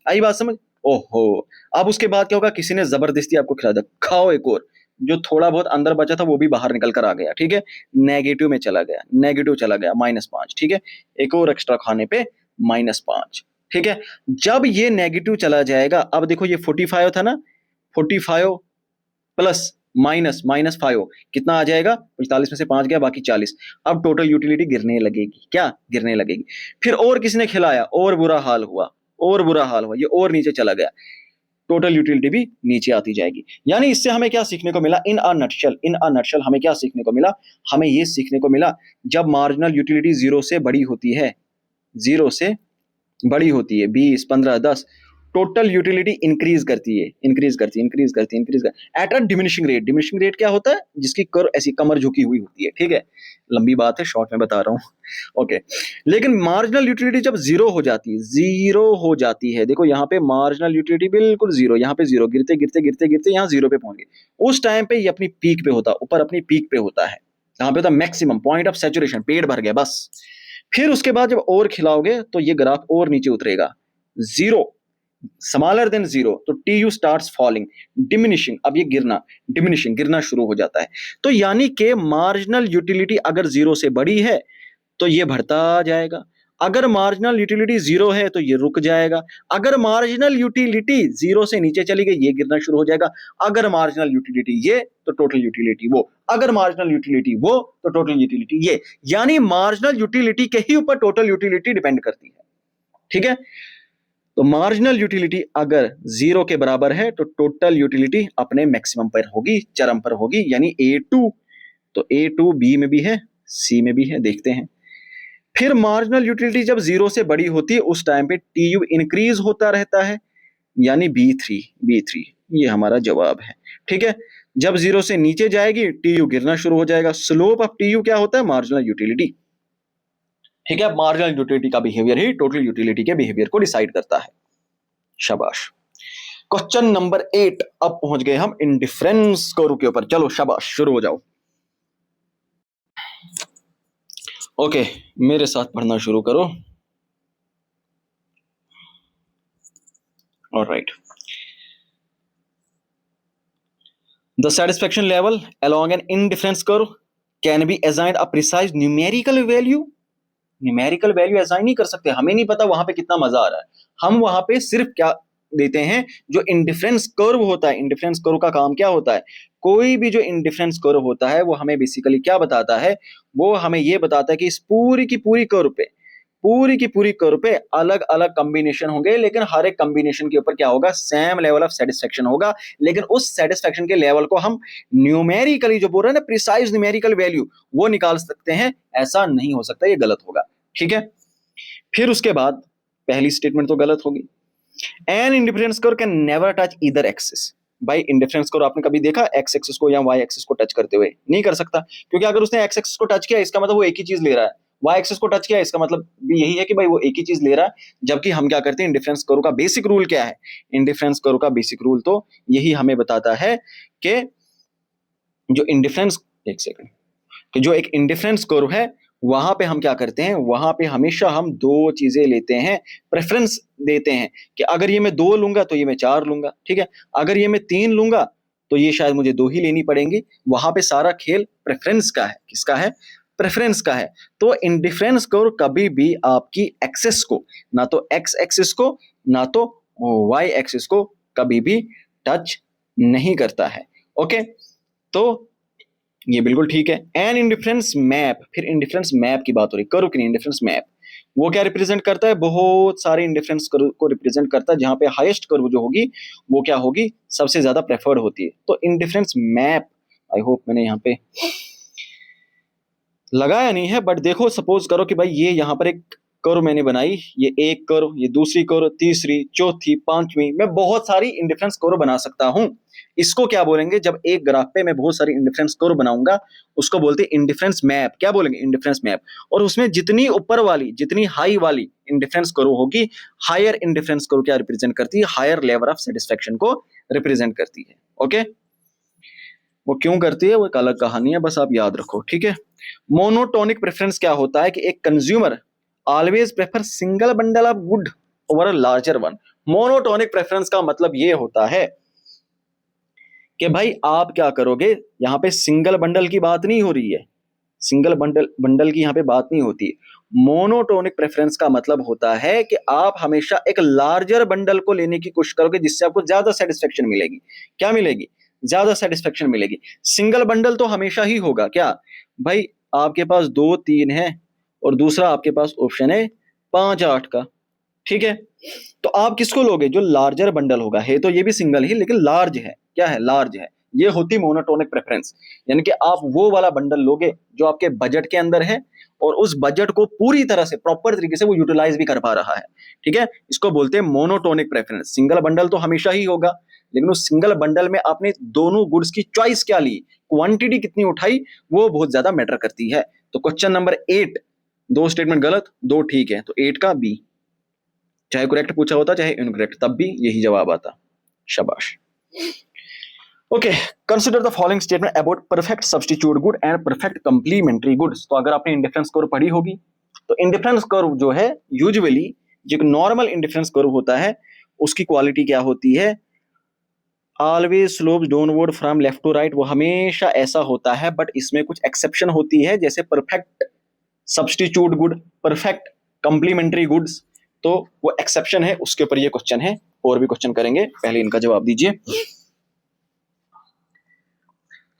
आई बात समझ। ओहो, अब उसके बाद क्या होगा, किसी ने जबरदस्ती आपको खिला दिया, खाओ एक और, जो थोड़ा बहुत अंदर बचा था वो भी बाहर निकल कर आ गया, ठीक है, नेगेटिव में चला गया, नेगेटिव चला गया, -5, ठीक है, एक और एक्स्ट्रा खाने पे -5, ठीक है। जब ये नेगेटिव चला जाएगा, अब देखो ये 45 था ना, 45 प्लस -5 कितना आ जाएगा, 45 में से 5 गया, बाकी 40। अब टोटल यूटिलिटी गिरने लगेगी, क्या गिरने लगेगी। फिर और किसी ने खिलाया, और बुरा हाल हुआ, और बुरा हाल हुआ, ये और नीचे चला गया, टोटल यूटिलिटी भी नीचे आती जाएगी। यानी इससे हमें क्या सीखने को मिला, इन अ नटशल हमें क्या सीखने को मिला, हमें ये सीखने को मिला जब मार्जिनल यूटिलिटी 0 से बड़ी होती है, 0 से बड़ी होती है, 20, 15, 10, टोटल यूटिलिटी इंक्रीज करती है at a diminishing rate. Diminishing rate क्या होता है, जिसकी कर्व ऐसी कमर झुकी हुई होती है, ठीक है, लंबी बात है, शॉर्ट में बता रहा हूं, ओके। लेकिन मार्जिनल यूटिलिटी जब जीरो हो जाती है, देखो यहाँ पे मार्जिनल यूटिलिटी बिल्कुल जीरो, यहाँ पे जीरो, गिरते गिरते यहाँ जीरो पे पहुंच गए। उस टाइम पे ये अपनी पीक पे होता, ऊपर अपनी पीक पे होता है, यहाँ पे होता मैक्सिमम पॉइंट ऑफ सैचुरेशन, पेट भर गया बस। फिर उसके बाद जब और खिलाओगे तो ये ग्राफ और नीचे उतरेगा, जीरो स्मॉलर देन जीरो, तो TU स्टार्ट्स फॉलिंग, डिमिनिशिंग, अब ये गिरना शुरू हो जाता है। तो यानी कि मार्जिनल यूटिलिटी अगर जीरो से बड़ी है तो ये बढ़ता जाएगा, अगर मार्जिनल यूटिलिटी जीरो है तो ये रुक जाएगा, अगर मार्जिनल यूटिलिटी जीरो से नीचे चली गई ये गिरना शुरू हो जाएगा, अगर मार्जिनल यूटिलिटी ये तो टोटल यूटिलिटी वो, अगर मार्जिनल यूटिलिटी वो तो टोटल यूटिलिटी ये। यानी मार्जिनल यूटिलिटी के ही ऊपर टोटल यूटिलिटी डिपेंड करती है, ठीक है। तो मार्जिनल यूटिलिटी अगर जीरो के बराबर है तो टोटल यूटिलिटी अपने मैक्सिमम पर होगी, चरम पर होगी, यानी A2। तो A2 B में भी है, C में भी है, देखते हैं। फिर मार्जिनल यूटिलिटी जब जीरो से बड़ी होती है उस टाइम पे TU इंक्रीज होता रहता है, यानी B3 ये हमारा जवाब है, ठीक है। जब जीरो से नीचे जाएगी TU गिरना शुरू हो जाएगा। स्लोप ऑफ TU क्या होता है, मार्जिनल यूटिलिटी, ठीक है। मार्जिनल यूटिलिटी का बिहेवियर ही टोटल यूटिलिटी के बिहेवियर को डिसाइड करता है। शाबाश। क्वेश्चन नंबर 8, अब पहुंच गए हम इंडिफरेंस कर्व के ऊपर। चलो शाबाश, शुरू हो जाओ। ओके, मेरे साथ पढ़ना शुरू करो। Alright. The satisfaction level along an indifference curve can be assigned a precise numerical value। Numerical value assign नहीं कर सकते, हमें नहीं पता वहां पे कितना मजा आ रहा है, हम वहां पे सिर्फ क्या देते हैं, जो इंडिफरेंस कर्व होता है। इंडिफरेंस कर्व का काम क्या होता है, कोई भी जो इंडिफरेंस कर्व होता है वो हमें बेसिकली क्या बताता है, वो हमें ये बताता है कि इस पूरी की पूरी कर्व पे अलग अलग कॉम्बिनेशन होंगे, लेकिन हर एक कॉम्बिनेशन के ऊपर क्या होगा, सेम लेवल ऑफ सेटिस्फेक्शन होगा। लेकिन उस सेटिस्फेक्शन के लेवल को हम न्यूमेरिकली, जो बोल रहे हैं ना प्रिसाइज न्यूमेरिकल वैल्यू, वो निकाल सकते हैं। ऐसा नहीं हो सकता, ये गलत होगा, ठीक है। फिर उसके बाद पहली स्टेटमेंट तो गलत होगी। An indifference curve can never touch either axis. भाई इंडिफरेंस कर्व आपने कभी देखा एक्स एक्सिस को या वाई एक्सिस को टच करते हुए? नहीं कर सकता, क्योंकि अगर उसने एक्स एक्सिस को टच किया इसका मतलब वो एक ही चीज ले रहा है, वाई एक्सिस को टच किया इसका मतलब भी यही है कि भाई वो एक ही चीज ले रहा है। जबकि हम क्या करते हैं, इंडिफरेंस कर्व का बेसिक रूल क्या है, इंडिफरेंस कर्व का बेसिक रूल तो यही हमें बताता है कि जो इंडिफरेंस, एक सेकंड, कि जो एक इंडिफरेंस कर्व है वहां पे हम क्या करते हैं, वहां पे हमेशा हम दो चीजें लेते हैं, प्रेफरेंस देते हैं कि अगर ये मैं 2 लूंगा तो ये मैं 4 लूंगा, ठीक है, अगर ये मैं 3 लूंगा तो ये शायद मुझे 2 ही लेनी पड़ेंगी। वहां पे सारा खेल प्रेफरेंस का है, किसका है, प्रेफरेंस का है। तो इंडिफरेंस कर्व कभी भी आपकी एक्सेस को, ना तो एक्स एक्सिस को ना तो वाई एक्सिस को कभी भी टच नहीं करता है, ओके। तो ये बिल्कुल ठीक है। एन इंडिफरेंस मैप, फिर इंडिफरेंस मैप की बात हो रही, कर्व की नहीं, इंडिफरेंस मैप वो क्या रिप्रेजेंट करता है, बहुत सारे इंडिफरेंस कर्व को रिप्रेजेंट करता है, जहां पे हाईएस्ट कर्व जो होगी वो क्या होगी, सबसे ज्यादा प्रेफर्ड होती है। तो इंडिफरेंस मैप, आई होप मैंने यहाँ पे लगाया नहीं है, बट देखो सपोज करो कि भाई ये यहाँ पर एक कर्व मैंने बनाई, ये एक कर्व, ये दूसरी कर्व, तीसरी, चौथी, पांचवी, मैं बहुत सारी इंडिफरेंस कर्व बना सकता हूं। इसको क्या बोलेंगे, जब एक ग्राफ पे मैं बहुत सारी इंडिफरेंस कर्व बनाऊंगा उसको बोलते हैं इंडिफरेंस मैप। क्या बोलेंगे, इंडिफरेंस मैप। और उसमें जितनी ऊपर वाली, जितनी हाई वाली इंडिफरेंस कर्व होगी, हायर इंडिफरेंस कर्व क्या रिप्रेजेंट करती है, हायर लेवल ऑफ सेटिस्फेक्शन को रिप्रेजेंट करती है, ओके। वो क्यों करती है वो एक अलग कहानी है, बस आप याद रखो, ठीक है। मोनोटोनिक प्रेफरेंस क्या होता है कि एक consumer always prefer single bundle of good over a larger one. Monotonic preference का मतलब ये होता है कि भाई आप क्या करोगे, यहां पे सिंगल बंडल की बात नहीं हो रही है, सिंगल बंडल की यहां पे बात नहीं होती। मोनोटोनिक प्रेफरेंस का मतलब होता है कि आप हमेशा एक लार्जर बंडल को लेने की कोशिश करोगे जिससे आपको ज्यादा सेटिस्फेक्शन मिलेगी। क्या मिलेगी, ज्यादा सेटिस्फेक्शन मिलेगी। सिंगल बंडल तो हमेशा ही होगा, क्या भाई आपके पास 2, 3 है और दूसरा आपके पास ऑप्शन है 5, 8 का, ठीक है, तो आप किसको लोगे? जो लार्जर बंडल होगा, है तो ये भी सिंगल ही लेकिन लार्ज है, क्या है? लार्ज है। ये होती मोनोटोनिक प्रेफरेंस, यानी कि आप वो वाला बंडल लोगे जो आपके बजट के अंदर है और उस बजट को पूरी तरह से प्रॉपर तरीके से वो यूटिलाइज भी कर पा रहा है। ठीक है, इसको बोलते हैं मोनोटोनिक प्रेफरेंस। सिंगल बंडल तो हमेशा ही होगा, लेकिन उस सिंगल बंडल में आपने दोनों गुड्स की चॉइस क्या ली, क्वांटिटी कितनी उठाई, वो बहुत ज्यादा मैटर करती है। तो क्वेश्चन नंबर 8, दो स्टेटमेंट गलत, दो ठीक है, तो 8 का बी। चाहे करेक्ट पूछा होता चाहे इनकरेक्ट, तब भी यही जवाब आता। शाबाश। Okay, consider the following statement about perfect substitute good and perfect complementary goods. तो अगर आपने इंडिफरेंस कर्व पढ़ी होगी, तो इंडिफरेंस कर्व जो है यूजुअली जो नॉर्मल इंडिफरेंस कर्व होता है उसकी क्वालिटी क्या होती है? Always slopes downward from left to right, वो हमेशा ऐसा होता है, बट इसमें कुछ एक्सेप्शन होती है, जैसे perfect substitute good, perfect complementary goods, तो वो एक्सेप्शन है, उसके ऊपर ये क्वेश्चन है। और भी क्वेश्चन करेंगे, पहले इनका जवाब दीजिए।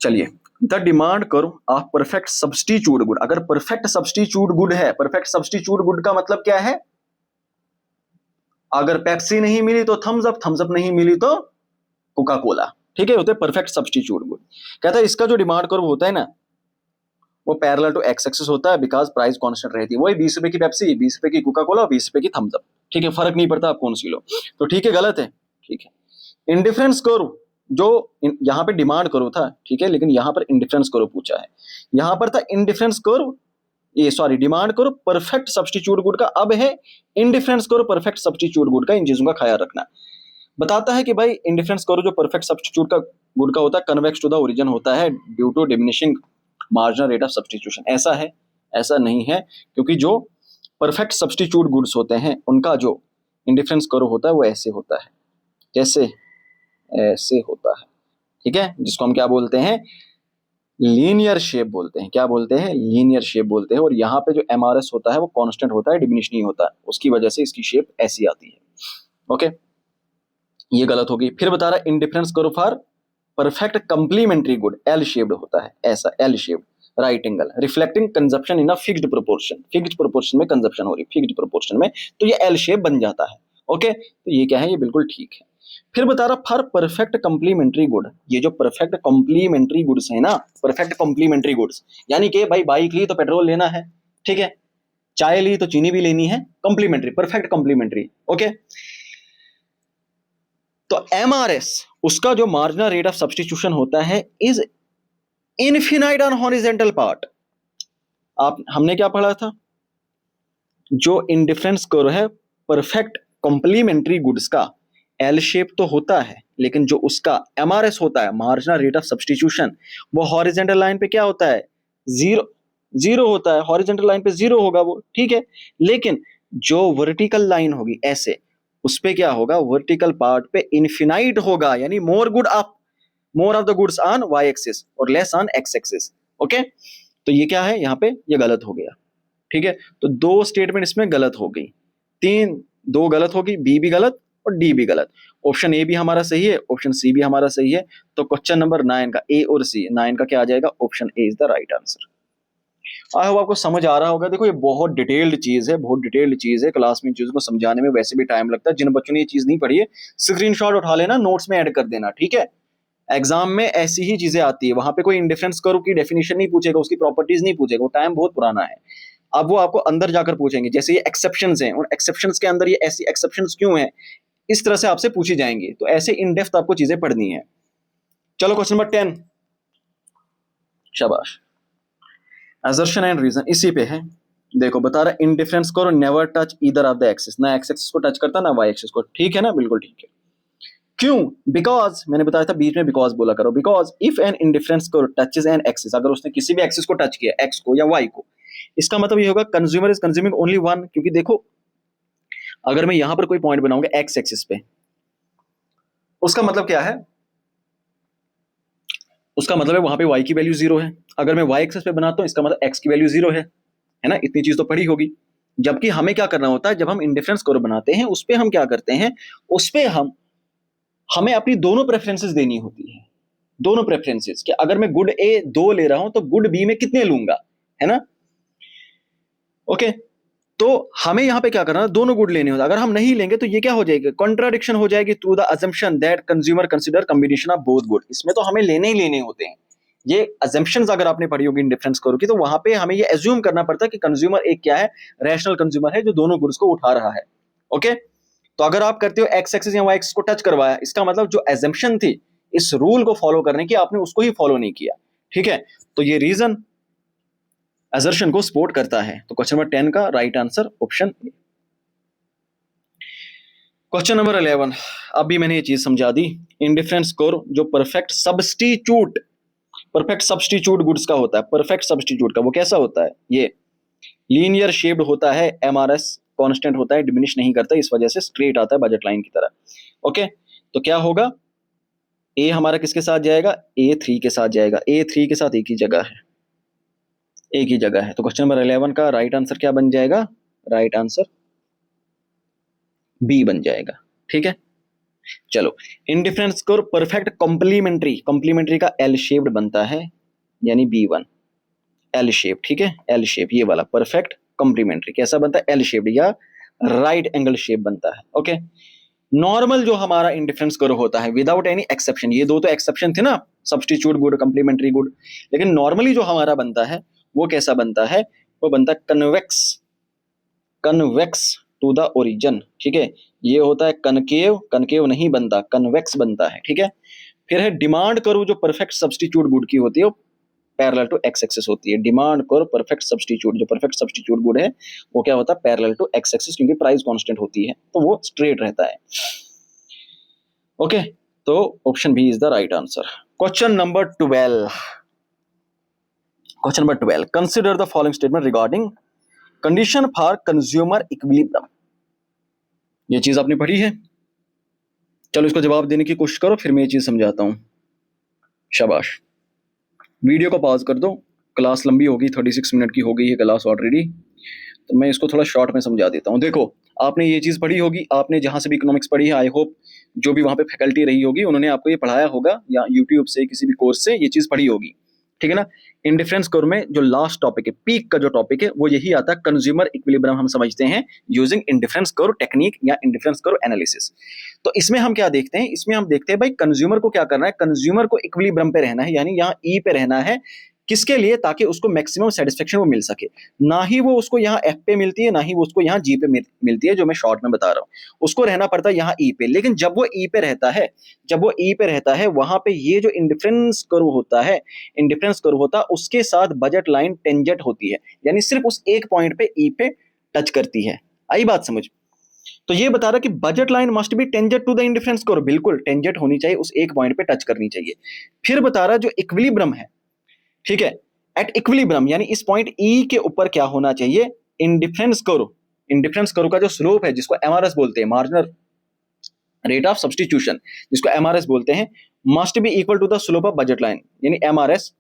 चलिए, the demand curve of perfect substitute good. अगर परफेक्ट सब्स्टिट्यूट गुड है, परफेक्ट सब्स्टिट्यूट गुड का मतलब क्या है? अगर पेप्सी नहीं मिली तो थम्स अप, थम्स अप नहीं मिली तो कोका कोला। ठीक है, होते हैं परफेक्ट सब्स्टिट्यूट गुड। कहता है इसका जो डिमांड कर्व होता है ना, वो पैरेलल टू एक्स एक्सिस होता है, बिकॉज प्राइस कांस्टेंट रहती है। वही 20 रुपए की पेप्सी, 20 रुपए की कोका कोला, 20 रुपए की थम्स अप। ठीक है, फर्क नहीं पड़ता आप कौन सी लो। तो ठीक है, गलत है। ठीक है, इंडिफरेंस कर्व जो यहां पे डिमांड कर्व था, ठीक है, लेकिन यहां पर इंडिफरेंस कर्व पूछा है। यहां पर था इंडिफरेंस कर्व, ये sorry demand curve perfect substitute good का, अब है indifference curve perfect substitute good का। इन चीजों का ख्याल रखना। बताता है कि भाई इंडिफरेंस कर्व जो परफेक्ट सब्स्टिट्यूट का गुड का होता है, कन्वेक्स टू द ओरिजिन होता है due to diminishing marginal rate of substitution. ऐसा है? ऐसा नहीं है, क्योंकि जो परफेक्ट सब्स्टिट्यूट गुड्स होते हैं उनका जो इंडिफरेंस कर्व होता है वो ऐसे होता है, कैसे? ऐसे होता है। ठीक है, जिसको हम क्या बोलते हैं? लीनियर शेप बोलते हैं। क्या बोलते हैं? लीनियर शेप बोलते हैं। और यहाँ पे जो एमआरएस होता है वो कांस्टेंट होता है, डिमिनिश नहीं होता, उसकी वजह से इसकी शेप ऐसी आती है। ओके, ये गलत होगी। फिर बता रहा है indifference curve for perfect complementary good L shaped होता है, ऐसा L shaped, right angle, reflecting consumption in a fixed proportion. Fixed proportion में कंजप्शन हो रही, फिक्स्ड प्रोपोर्शन में, तो ये एल शेप बन जाता है। ओके, तो ये क्या है? ये बिल्कुल ठीक है। फिर बता रहा फॉर परफेक्ट कंप्लीमेंट्री गुड, ये जो परफेक्ट कंप्लीमेंट्री गुड्स है ना, परफेक्ट कंप्लीमेंट्री गुड्स, यानी कि भाई बाइक ली तो पेट्रोल लेना है, ठीक है, चाय ली तो चीनी भी लेनी है, कंप्लीमेंट्री, परफेक्ट कंप्लीमेंट्री। ओके, तो एमआरएस उसका जो मार्जिनल रेट ऑफ सब्स्टिट्यूशन होता है is infinite on horizontal part. आप हमने क्या पढ़ा था? जो इंडिफरेंस कर्व है परफेक्ट कंप्लीमेंट्री गुड्स का, एल शेप तो होता है, लेकिन जो उसका एमआरएस होता है, मार्जिनल रेट ऑफ सब्स्टिट्यूशन, वो हॉरिजॉन्टल लाइन पे क्या होता है? जीरो, जीरो होता है। हॉरिजॉन्टल लाइन पे जीरो होगा वो, ठीक है, लेकिन जो वर्टिकल लाइन होगी ऐसे, उस पे क्या होगा? वर्टिकल पार्ट पे इनफिनाइट होगा, यानी more good up, more of the goods on Y axis और less on X axis. Okay, तो ये क्या है? यहाँ पे ये गलत हो गया। ठीक है, तो दो स्टेटमेंट इसमें गलत हो गई, तीन, दो गलत होगी, बी भी गलत और डी भी गलत। ऑप्शन ए भी हमारा सही है, ऑप्शन सी भी हमारा सही है। तो क्वेश्चन नंबर 9 का ए और सी, 9 का क्या आ जाएगा? Option A is the right answer. I hope आपको समझ आ रहा होगा। देखो ये बहुत डिटेल्ड चीज है, बहुत डिटेल्ड चीज है। क्लास में चीजों को समझाने में वैसे भी टाइम लगता है। जिन बच्चों ने ये चीज नहीं पढ़ी है, स्क्रीनशॉट उठा लेना, नोट्स में ऐड कर देना, ठीक है। एग्जाम में ऐसी ही चीजें आती है, वहां पे कोई इंडिफरेंस कर्व की डेफिनेशन नहीं पूछेगा, उसकी प्रॉपर्टीज नहीं पूछेगा, वो टाइम बहुत पुराना है। अब वो आपको अंदर जाकर पूछेंगे, जैसे ये एक्सेप्शंस हैं, उन एक्सेप्शंस के अंदर ये ऐसी एक्सेप्शंस क्यों हैं, इस तरह से आपसे पूछी जाएंगी। तो ऐसे इन डेप्थ आपको चीजें पढ़नी है। चलो क्वेश्चन नंबर 10, शाबाश। असर्शन एंड रीजन इसी पे है। देखो बता रहा है indifference curve never touch either of the axis, ना एक्स एक्सिस को टच करता ना वाई एक्सिस को। ठीक है ना, बिल्कुल ठीक है। क्यों? बिकॉज मैंने बताया था बीच में बिकॉज बोला करो। Because if an indifference curve touches an axis, अगर उसने किसी भी एक्सिस को टच किया, एक्स को या वाई को, इसका मतलब ये होगा consumer is consuming only one. क्योंकि देखो अगर मैं यहां पर कोई पॉइंट बनाऊंगा एक्स एक्सिस पे, उसका मतलब क्या है? उसका मतलब है वहां पे y की वैल्यू 0 है। अगर मैं y एक्सिस पे बनाता हूं, इसका मतलब x की वैल्यू 0 है ना। इतनी चीज तो पढ़ी होगी। जबकि हमें क्या करना होता है, जब हम इंडिफरेंस कर्व बनाते हैं, उस पे हम क्या करते हैं, उस पे हमें अपनी दोनों प्रेफरेंसेस देनी होती है। दोनों प्रेफरेंसेस कि अगर मैं गुड A 2 ले रहा हूं तो गुड B में कितने लूंगा, है ना। ओके, तो हमें यहाँ पे क्या करना है, दोनों गुड लेने होता है। अगर हम नहीं लेंगे तो ये क्या हो जाएगी, कॉन्ट्राडिक्शन हो जाएगी through the assumption that consumer consider combination of both good. इसमें तो हमें लेने ही लेने होते हैं। ये अजम्पशंस अगर आपने पढ़ी होगी इंडिफरेंस करो की, तो वहां पे हमें ये एज्यूम करना पड़ता है कि कंज्यूमर एक क्या है, रैशनल कंज्यूमर है जो दोनों गुड्स को उठा रहा है। ओके, तो अगर आप करते हो एक्स एक्सिस या वाई एक्सिस को टच करवाया, इसका मतलब जो एजम्पशन थी इस रूल को फॉलो करने की, आपने उसको ही फॉलो नहीं किया। ठीक है, तो ये रीजन असर्शन को सपोर्ट करता है। तो क्वेश्चन नंबर 10 का right answer option A. Question number 11, अभी मैंने ये चीज समझा दी। इंडिफरेंस स्कोर जो परफेक्ट सब्स्टिट्यूट गुड्स का होता है, परफेक्ट सब्स्टिट्यूट का वो कैसा होता है, ये लीनियर शेप्ड होता है, एमआरएस कांस्टेंट होता है, डिमिनिश नहीं करता, इस वजह से स्ट्रेट आता है बजट लाइन की तरह। ओके, तो क्या होगा, ए हमारा किसके साथ जाएगा, A3 के साथ जाएगा। A3 के साथ एक ही जगह है, एक ही जगह है। तो क्वेश्चन नंबर 11 का राइट आंसर क्या बन जाएगा, राइट आंसर बी बन जाएगा। ठीक है, चलो इंडिफरेंस स्कोर परफेक्ट कॉम्प्लीमेंट्री का एल शेप्ड बनता है, यानी B1 एल शेप। ठीक है, एल शेप, ये वाला परफेक्ट कॉम्प्लीमेंट्री कैसा बनता है, एल शेप्ड या राइट एंगल शेप बनता है। ओके, नॉर्मल जो हमारा इंडिफरेंस स्कोर होता है विदाउट एनी एक्सेप्शन, ये दो तो एक्सेप्शन थे ना, सब्स्टिट्यूट गुड, कॉम्प्लीमेंट्री गुड, लेकिन नॉर्मली जो हमारा बनता है वो कैसा बनता है, वो बनता है कन्वेक्स टू द ओरिजिन। ठीक है, ये होता है कनकेव नहीं बनता, कन्वेक्स बनता है। ठीक है, फिर है डिमांड कर्व जो परफेक्ट सब्स्टिट्यूट गुड की होती है, वो पैरेलल टू एक्स एक्सिस होती है। डिमांड कर्व परफेक्ट सब्स्टिट्यूट, जो परफेक्ट सब्स्टिट्यूट गुड है वो क्या होता है, पैरेलल टू एक्स एक्सिस, क्योंकि प्राइस कांस्टेंट होती है तो वो स्ट्रेट रहता है। ओके, तो option B is the right answer. Question number 12, consider the following statement regarding condition for consumer equilibrium. ये चीज आपने पढ़ी है, चलो इसको जवाब देने की कोशिश करो, फिर मैं ये चीज समझाता हूं। शाबाश, वीडियो को पॉज कर दो, क्लास लंबी होगी, 36 मिनट की हो गई है क्लास ऑलरेडी, तो मैं इसको थोड़ा शॉर्ट में समझा देता हूं। देखो, आपने ये चीज पढ़ी होगी, आपने जहां से भी इकोनॉमिक्स पढ़ी है, आई होप जो भी वहां पे फैकल्टी रही होगी उन्होंने आपको ये पढ़ाया होगा, या यूट्यूब से किसी भी कोर्स से ये चीज पढ़ी होगी। ठीक है ना, इंडिफरेंस कर्व में जो लास्ट टॉपिक है, पीक का जो टॉपिक है, वो यही आता है, कंज्यूमर इक्विलिब्रियम हम समझते हैं यूजिंग इंडिफरेंस कर्व टेक्निक या इंडिफरेंस कर्व एनालिसिस। तो इसमें हम क्या देखते हैं, इसमें हम देखते हैं भाई कंज्यूमर को क्या करना है, कंज्यूमर को इक्विलिब्रियम पे रहना है, यानी यहाँ ई पे रहना है। किसके लिए, ताकि उसको मैक्सिमम सेटिस्फेक्शन वो मिल सके। ना ही वो उसको यहाँ एफ पे मिलती है, ना ही वो उसको यहाँ जी पे मिलती है, जो मैं शॉर्ट में बता रहा हूँ। उसको रहना पड़ता है यहाँ ई पे। लेकिन जब वो ई पे रहता है, वहां पे ये जो इंडिफरेंस कर्व होता है उसके साथ बजट लाइन टेंजेंट होती है, यानी सिर्फ उस एक पॉइंट पे ई पे टच करती है। आई बात समझ। तो ये बता रहा कि budget line must be tangent to the indifference curve, बिल्कुल टेंजेंट होनी चाहिए, उस एक पॉइंट पे टच करनी चाहिए। फिर बता रहा जो इक्विलिब्रियम है, ठीक है, एट इक्विलिब्रियम यानी इस पॉइंट ई के ऊपर क्या होना चाहिए, इंडिफरेंस कर्व का जो स्लोप है, जिसको एमआरएस बोलते हैं, मार्जिनल रेट ऑफ सब्स्टिट्यूशन, जिसको एमआरएस बोलते हैं, must be equal to the slope of budget line, यानी एमआरएस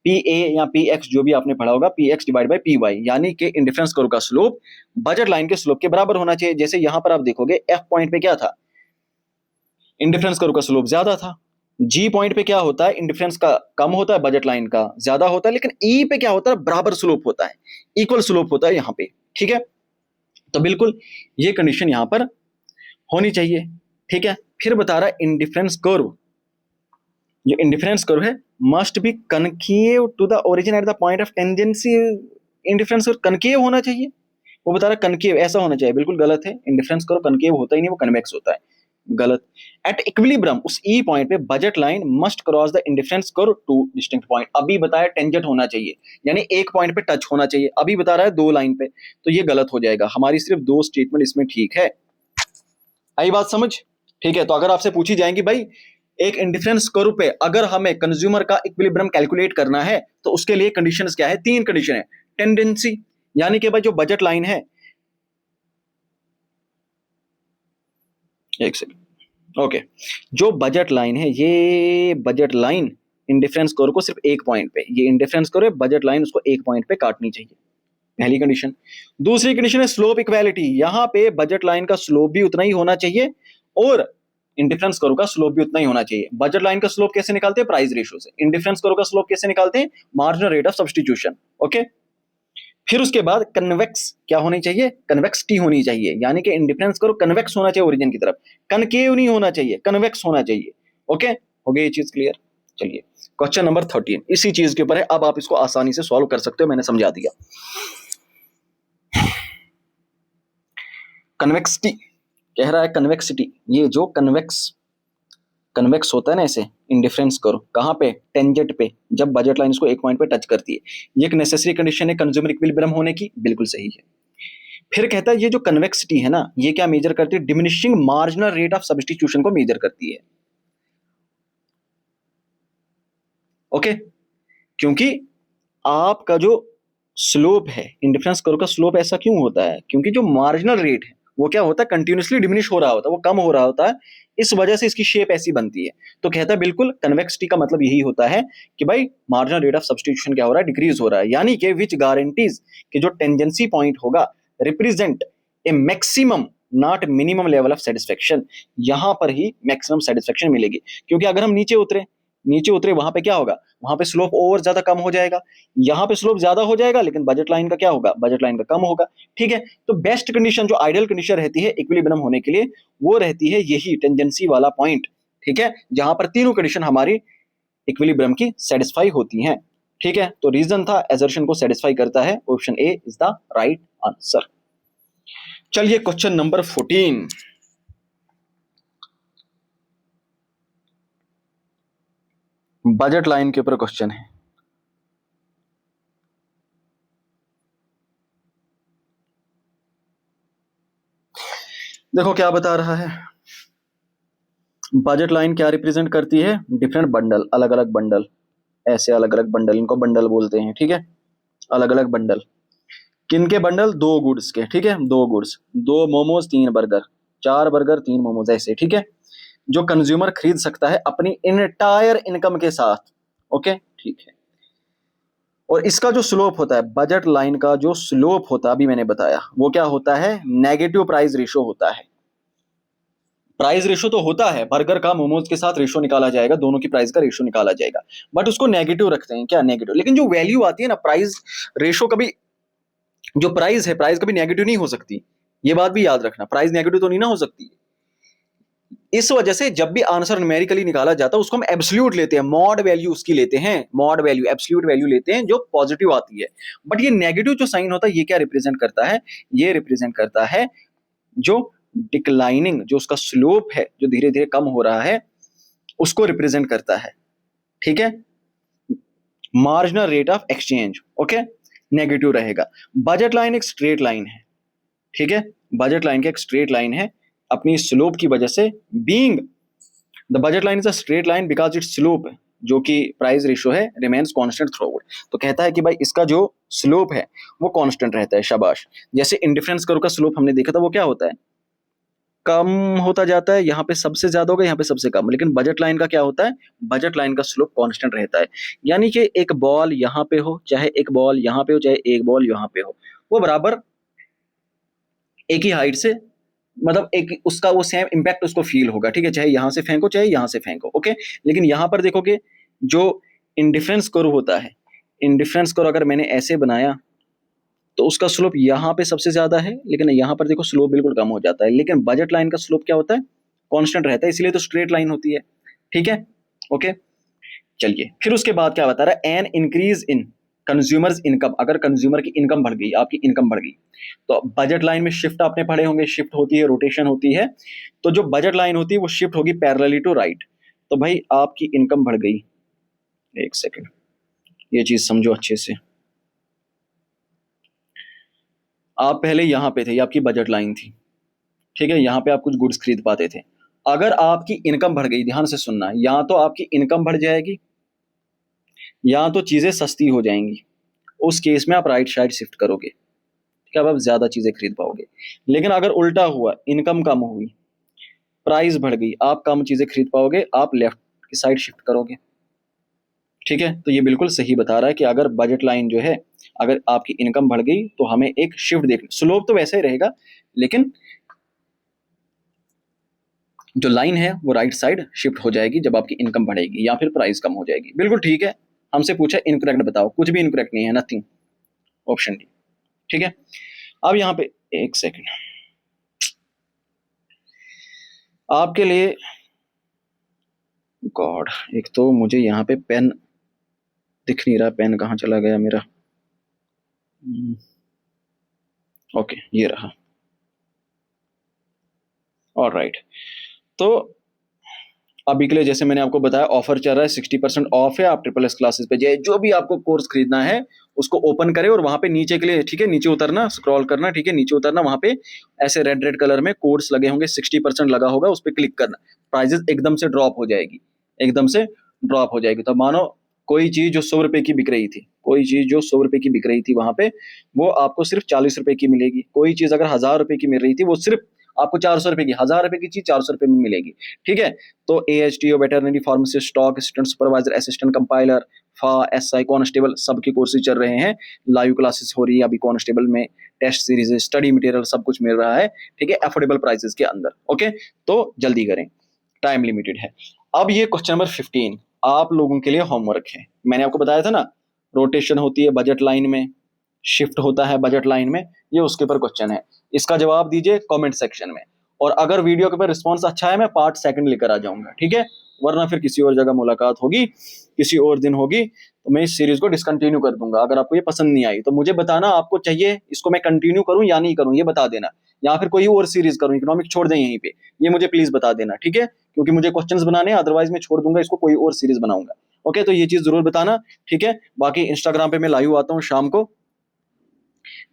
पी ए या पी एक्स, जो भी आपने पढ़ा होगा, P X divide by P Y, यानी कि इंडिफरेंस कर्व का स्लोप बजट लाइन के स्लोप के बराबर होना चाहिए। जैसे यहां पर आप देखोगे एफ पॉइंट पे क्या था, इंडिफरेंस कर्व का स्लोप ज्यादा था। जी पॉइंट पे क्या होता है, इंडिफरेंस का कम होता है, बजट लाइन का ज्यादा होता है। लेकिन ई पे क्या होता है, बराबर स्लोप होता है, इक्वल स्लोप होता है यहां पे। ठीक है, तो बिल्कुल ये कंडीशन यहां पर होनी चाहिए। ठीक है, फिर बता रहा है इंडिफरेंस कर्व, जो इंडिफरेंस कर्व है must be concave to the origin at the point of tangency. Indifference curve concave होना चाहिए, वो बता रहा है कनकेव ऐसा होना चाहिए, बिल्कुल गलत है। इंडिफरेंस कर्व कनकेव होता ही नहीं, वो कन्वेक्स होता है, गलत। एट इक्विलिब्रियम उस ई पॉइंट पे budget line must cross the indifference curve two distinct point. अभी बताया टेंजेंट होना चाहिए, यानी एक पॉइंट पे टच होना चाहिए, अभी बता रहा है दो लाइन पे, तो ये गलत हो जाएगा। हमारी सिर्फ दो स्टेटमेंट इसमें ठीक है। आई बात समझ। ठीक है, तो अगर आपसे पूछी जाएगी भाई एक इंडिफरेंस कर्व पे अगर हमें कंज्यूमर का इक्विलिब्रियम कैलकुलेट करना है तो उसके लिए कंडीशंस क्या है, तीन कंडीशन है। टेंडेंसी, यानी कि भाई जो बजट लाइन है, एक सेकंड, ओके, जो बजट लाइन है, ये बजट लाइन इंडिफरेंस कर्व को सिर्फ एक पॉइंट पे, ये इंडिफरेंस कर्व है, बजट लाइन उसको एक पॉइंट पे काटनी चाहिए, पहली कंडीशन। दूसरी कंडीशन है स्लोप इक्वालिटी, यहां पे बजट लाइन का स्लोप भी उतना ही होना चाहिए और इंडिफरेंस कर्व का स्लोप भी उतना ही होना चाहिए। बजट लाइन का स्लोप कैसे निकालते हैं, प्राइस रेशियो से। इंडिफरेंस कर्व का स्लोप कैसे निकालते हैं, marginal rate of substitution. Okay, फिर उसके बाद कन्वेक्स क्या होनी चाहिए, कन्वेक्सिटी होनी चाहिए, यानी कि इंडिफरेंस करो कन्वेक्स होना चाहिए ओरिजिन की तरफ, कनकेव नहीं होना चाहिए, कन्वेक्स होना चाहिए। ओके, हो गई ये चीज क्लियर। चलिए क्वेश्चन नंबर 13 इसी चीज के ऊपर है, अब आप इसको आसानी से सॉल्व कर सकते हो, मैंने समझा दिया। कन्वेक्सिटी कह रहा है, कन्वेक्सिटी, ये जो कन्वेक्स होता है ना, ऐसे इंडिफरेंस करो कहाँ पे, टेंजेंट पे, जब बजट लाइन इसको एक पॉइंट पे टच करती है, ये एक नेसेसरी कंडीशन है कंज्यूमर इक्विलिब्रियम होने की, बिल्कुल सही है। फिर कहता है ये जो कन्वेक्सिटी है ना, ये क्या मेजर करती है, diminishing marginal rate of substitution को मेजर करती है। ओके, क्योंकि आपका जो स्लोप है, इंडिफरेंस कर्व का स्लोप ऐसा क्यों होता है, क्योंकि जो मार्जिनल रेट है वो क्या होता है, कंटिन्यूसली डिमिनिश हो रहा होता है, वो कम हो रहा होता है, इस वजह से इसकी शेप ऐसी बनती है। तो कहता है बिल्कुल कन्वेक्सिटी का मतलब यही होता है कि भाई मार्जिनल रेट ऑफ सब्स्टिट्यूशन क्या हो रहा है, डिक्रीज हो रहा है, यानी कि विच गारंटीज कि जो टेंजेंसी पॉइंट होगा represent a maximum not minimum level of satisfaction, यहां पर ही मैक्सिमम सेटिस्फेक्शन मिलेगी। क्योंकि अगर हम नीचे उतरे वहां पे क्या होगा, वहां पे स्लोप और ज्यादा कम हो जाएगा, यहाँ पे स्लोप ज्यादा हो जाएगा, लेकिन बजट लाइन का क्या होगा, बजट लाइन का कम होगा। ठीक है, तो बेस्ट कंडीशन जो आइडियल कंडीशन रहती है इक्विलिब्रियम होने के लिए, वो रहती है यही टेंजेंसी वाला पॉइंट। ठीक है, जहां पर तीनों कंडीशन हमारी इक्विलिब्रियम की सेटिस्फाई होती हैं। ठीक है, तो रीजन था एजर्शन को सेटिस्फाई करता है, option A is the right answer. चलिए क्वेश्चन नंबर 14, बजट लाइन के ऊपर क्वेश्चन है। देखो क्या बता रहा है, बजट लाइन क्या रिप्रेजेंट करती है, डिफरेंट बंडल, अलग अलग बंडल, ऐसे अलग अलग बंडल, इनको बंडल बोलते हैं। ठीक है, अलग अलग बंडल, किनके बंडल, दो गुड्स के। ठीक है, दो गुड्स, दो मोमोज तीन बर्गर, चार बर्गर तीन मोमोज, ऐसे। ठीक है, जो कंज्यूमर खरीद सकता है अपनी इंटायर इनकम के साथ। ओके, ठीक है, और इसका जो स्लोप होता है, बजट लाइन का जो स्लोप होता है, अभी मैंने बताया, वो क्या होता है, नेगेटिव प्राइस रेशो होता है। प्राइस रेशो तो होता है, बर्गर का मोमोज के साथ रेशो निकाला जाएगा, दोनों की प्राइस का रेशो निकाला जाएगा, बट उसको नेगेटिव रखते हैं, क्या नेगेटिव। लेकिन जो वैल्यू आती है ना, प्राइस रेशो कभी, जो प्राइस है, प्राइस कभी नेगेटिव नहीं हो सकती, ये बात भी याद रखना, प्राइस नेगेटिव तो नहीं ना हो सकती। इस वजह से जब भी आंसर न्यूमेरिकली निकाला जाता है उसको हम एब्सोल्यूट लेते हैं, मॉड वैल्यू उसकी लेते हैं, मॉड वैल्यू, एब्सोल्यूट वैल्यू लेते हैं जो पॉजिटिव आती है। बट ये नेगेटिव जो साइन होता है, ये क्या रिप्रेजेंट करता है, ये रिप्रेजेंट करता है जो डिक्लाइनिंग, जो उसका स्लोप है, जो धीरे धीरे कम हो रहा है, उसको रिप्रेजेंट करता है। ठीक है, marginal rate of exchange, okay, negative रहेगा। बजट लाइन एक स्ट्रेट लाइन है। ठीक है, बजट लाइन की एक स्ट्रेट लाइन है, अपनी स्लोप की वजह से, being the budget line is a straight line because it's slope, जो कि प्राइस रेशियो है, रिमेन्स कांस्टेंट थ्रू आउट। तो कहता है कि भाई इसका जो स्लोप है वो कांस्टेंट रहता है, शाबाश। जैसे इंडिफरेंस कर्व का स्लोप हमने देखा था, वो क्या होता है, कम होता जाता है, यहाँ पे सबसे ज्यादा होगा, यहाँ पे सबसे कम। लेकिन बजट लाइन का क्या होता है, बजट लाइन का स्लोप कांस्टेंट रहता है, यानी कि एक बॉल यहाँ पे हो, चाहे एक बॉल यहाँ पे हो, चाहे एक बॉल यहाँ पे हो, वो बराबर एक ही हाइट से, मतलब एक उसका वो सेम इम्पैक्ट उसको फील होगा। ठीक है, चाहे यहां से फेंको चाहे यहां से फेंको। ओके, लेकिन यहां पर देखोगे जो इंडिफरेंस कर्व होता है, इंडिफरेंस कर्व अगर मैंने ऐसे बनाया तो उसका स्लोप यहाँ पे सबसे ज्यादा है, लेकिन यहाँ पर देखो स्लोप बिल्कुल कम हो जाता है। लेकिन बजट लाइन का स्लोप क्या होता है, कांस्टेंट रहता है, इसलिए तो स्ट्रेट लाइन होती है। ठीक है, ओके, चलिए फिर उसके बाद क्या बता रहा है, an increase in consumers income, अगर कंज्यूमर की इनकम बढ़ गई, आपकी इनकम बढ़ गई, तो बजट लाइन में शिफ्ट आपने पढ़े होंगे, शिफ्ट होती है, रोटेशन होती है। तो जो बजट लाइन होती है वो शिफ्ट होगी पैरेलली टू राइट। तो भाई आपकी इनकम बढ़ गई, एक सेकंड, ये चीज समझो अच्छे से। आप पहले यहां पे थे, ये आपकी बजट लाइन थी। ठीक है, यहां पे आप कुछ गुड्स खरीद पाते थे। अगर आपकी इनकम बढ़ गई, ध्यान से सुनना, या तो आपकी इनकम बढ़ जाएगी या तो चीजें सस्ती हो जाएंगी, उस केस में आप राइट साइड शिफ्ट करोगे। ठीक है, अब आप ज्यादा चीजें खरीद पाओगे। लेकिन अगर उल्टा हुआ, इनकम कम हुई, प्राइस बढ़ गई, आप कम चीजें खरीद पाओगे, आप लेफ्ट की साइड शिफ्ट करोगे। ठीक है, तो ये बिल्कुल सही बता रहा है कि अगर बजट लाइन जो है, अगर आपकी इनकम बढ़ गई तो हमें एक शिफ्ट देखना, स्लोप तो वैसे ही रहेगा, लेकिन जो लाइन है वो राइट साइड शिफ्ट हो जाएगी जब आपकी इनकम बढ़ेगी या फिर प्राइस कम हो जाएगी। बिल्कुल ठीक है, हमसे पूछा इनकरेक्ट बताओ, कुछ भी इनकरेक्ट नहीं है, नथिंग, ऑप्शन डी। ठीक है। अब यहाँ पे एक सेकंड आपके लिए, गॉड, एक तो मुझे यहाँ पे पेन दिख नहीं रहा, पेन कहाँ चला गया मेरा। ओके, ये रहा। ऑलराइट, तो अभी के लिए जैसे मैंने आपको बताया ऑफर चल रहा है, 60% ऑफ है। आप ट्रिपल एस क्लासेस पे जाए, जो भी आपको कोर्स खरीदना है उसको ओपन करें और वहां पे नीचे के लिए, ठीक है, नीचे उतरना, स्क्रॉल करना, ठीक है, नीचे उतरना, वहां पे ऐसे रेड रेड कलर में कोर्स लगे होंगे, 60% लगा होगा, उस पर क्लिक करना। प्राइजेस एकदम से ड्रॉप हो जाएगी, एकदम से ड्रॉप हो जाएगी। तो मानो कोई चीज जो 100 रुपए की बिक रही थी, कोई चीज जो 100 रुपए की बिक रही थी वहां पे, वो आपको सिर्फ 40 रुपए की मिलेगी। कोई चीज अगर 1000 रुपए की मिल रही थी, वो सिर्फ आपको 400 रुपए की, 1000 रुपए की चीज 400 रुपए में मिलेगी, ठीक है। तो AHTO, veterinary pharmacist, stock assistant, supervisor, assistant compiler, फा, SI, कांस्टेबल, सबके कोर्सेज चल रहे हैं। लाइव क्लासेस हो रही है अभी कांस्टेबल में, टेस्ट सीरीज, स्टडी मटेरियल सब कुछ मिल रहा है, ठीक है, अफोर्डेबल प्राइसेस के अंदर। ओके, तो जल्दी करें, टाइम लिमिटेड है। अब ये क्वेश्चन नंबर 15 आप लोगों के लिए होमवर्क है। मैंने आपको बताया था ना, रोटेशन होती है बजट लाइन में, शिफ्ट होता है बजट लाइन में, ये उसके ऊपर क्वेश्चन है। इसका जवाब दीजिए कमेंट सेक्शन में, और अगर वीडियो के ऊपर रिस्पॉन्स अच्छा है मैं पार्ट सेकंड लेकर आ जाऊंगा, ठीक है। वरना फिर किसी और जगह मुलाकात होगी, किसी और दिन होगी, तो मैं इस सीरीज को डिसकंटिन्यू कर दूंगा। अगर आपको ये पसंद नहीं आई तो मुझे बताना, आपको चाहिए इसको मैं कंटिन्यू करूं या नहीं करूं, ये बता देना, या फिर कोई और सीरीज करूं, इकोनॉमिक छोड़ दें यहीं पे, ये मुझे प्लीज बता देना, ठीक है, क्योंकि मुझे क्वेश्चंस बनाने हैं, अदरवाइज मैं छोड़ दूंगा इसको, कोई और सीरीज बनाऊंगा। ओके, तो ये चीज जरूर बताना, ठीक है। बाकी इंस्टाग्राम पे मैं लाइव आता हूँ शाम को,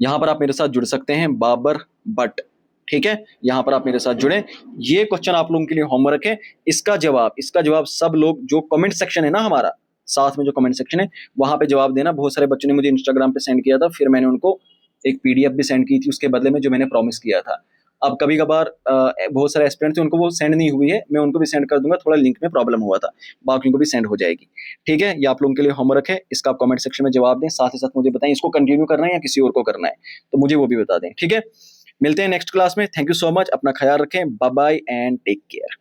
यहां पर आप मेरे साथ जुड़ सकते हैं, बाबर बट, ठीक है, यहां पर आप मेरे साथ जुड़े। ये क्वेश्चन आप लोगों के लिए होमवर्क है। इसका जवाब सब लोग, जो कमेंट सेक्शन है ना हमारा, साथ में जो कमेंट सेक्शन है वहां पे जवाब देना। बहुत सारे बच्चों ने मुझे इंस्टाग्राम पे सेंड किया था, फिर मैंने उनको एक PDF भी सेंड की थी उसके बदले में, जो मैंने प्रॉमिस किया था। अब कभी कभार बहुत सारे एस्पिरेंट्स थे, उनको वो सेंड नहीं हुई है, मैं उनको भी सेंड कर दूंगा, थोड़ा लिंक में प्रॉब्लम हुआ था, बाकी को भी सेंड हो जाएगी, ठीक है। ये आप लोगों के लिए होमवर्क है, इसका आप कमेंट सेक्शन में जवाब दें, साथ ही साथ मुझे बताएं इसको कंटिन्यू करना है या किसी और को करना है, तो मुझे वो भी बता दें, ठीक है। मिलते हैं नेक्स्ट क्लास में। थैंक यू सो मच, अपना ख्याल रखें, bye bye and take care.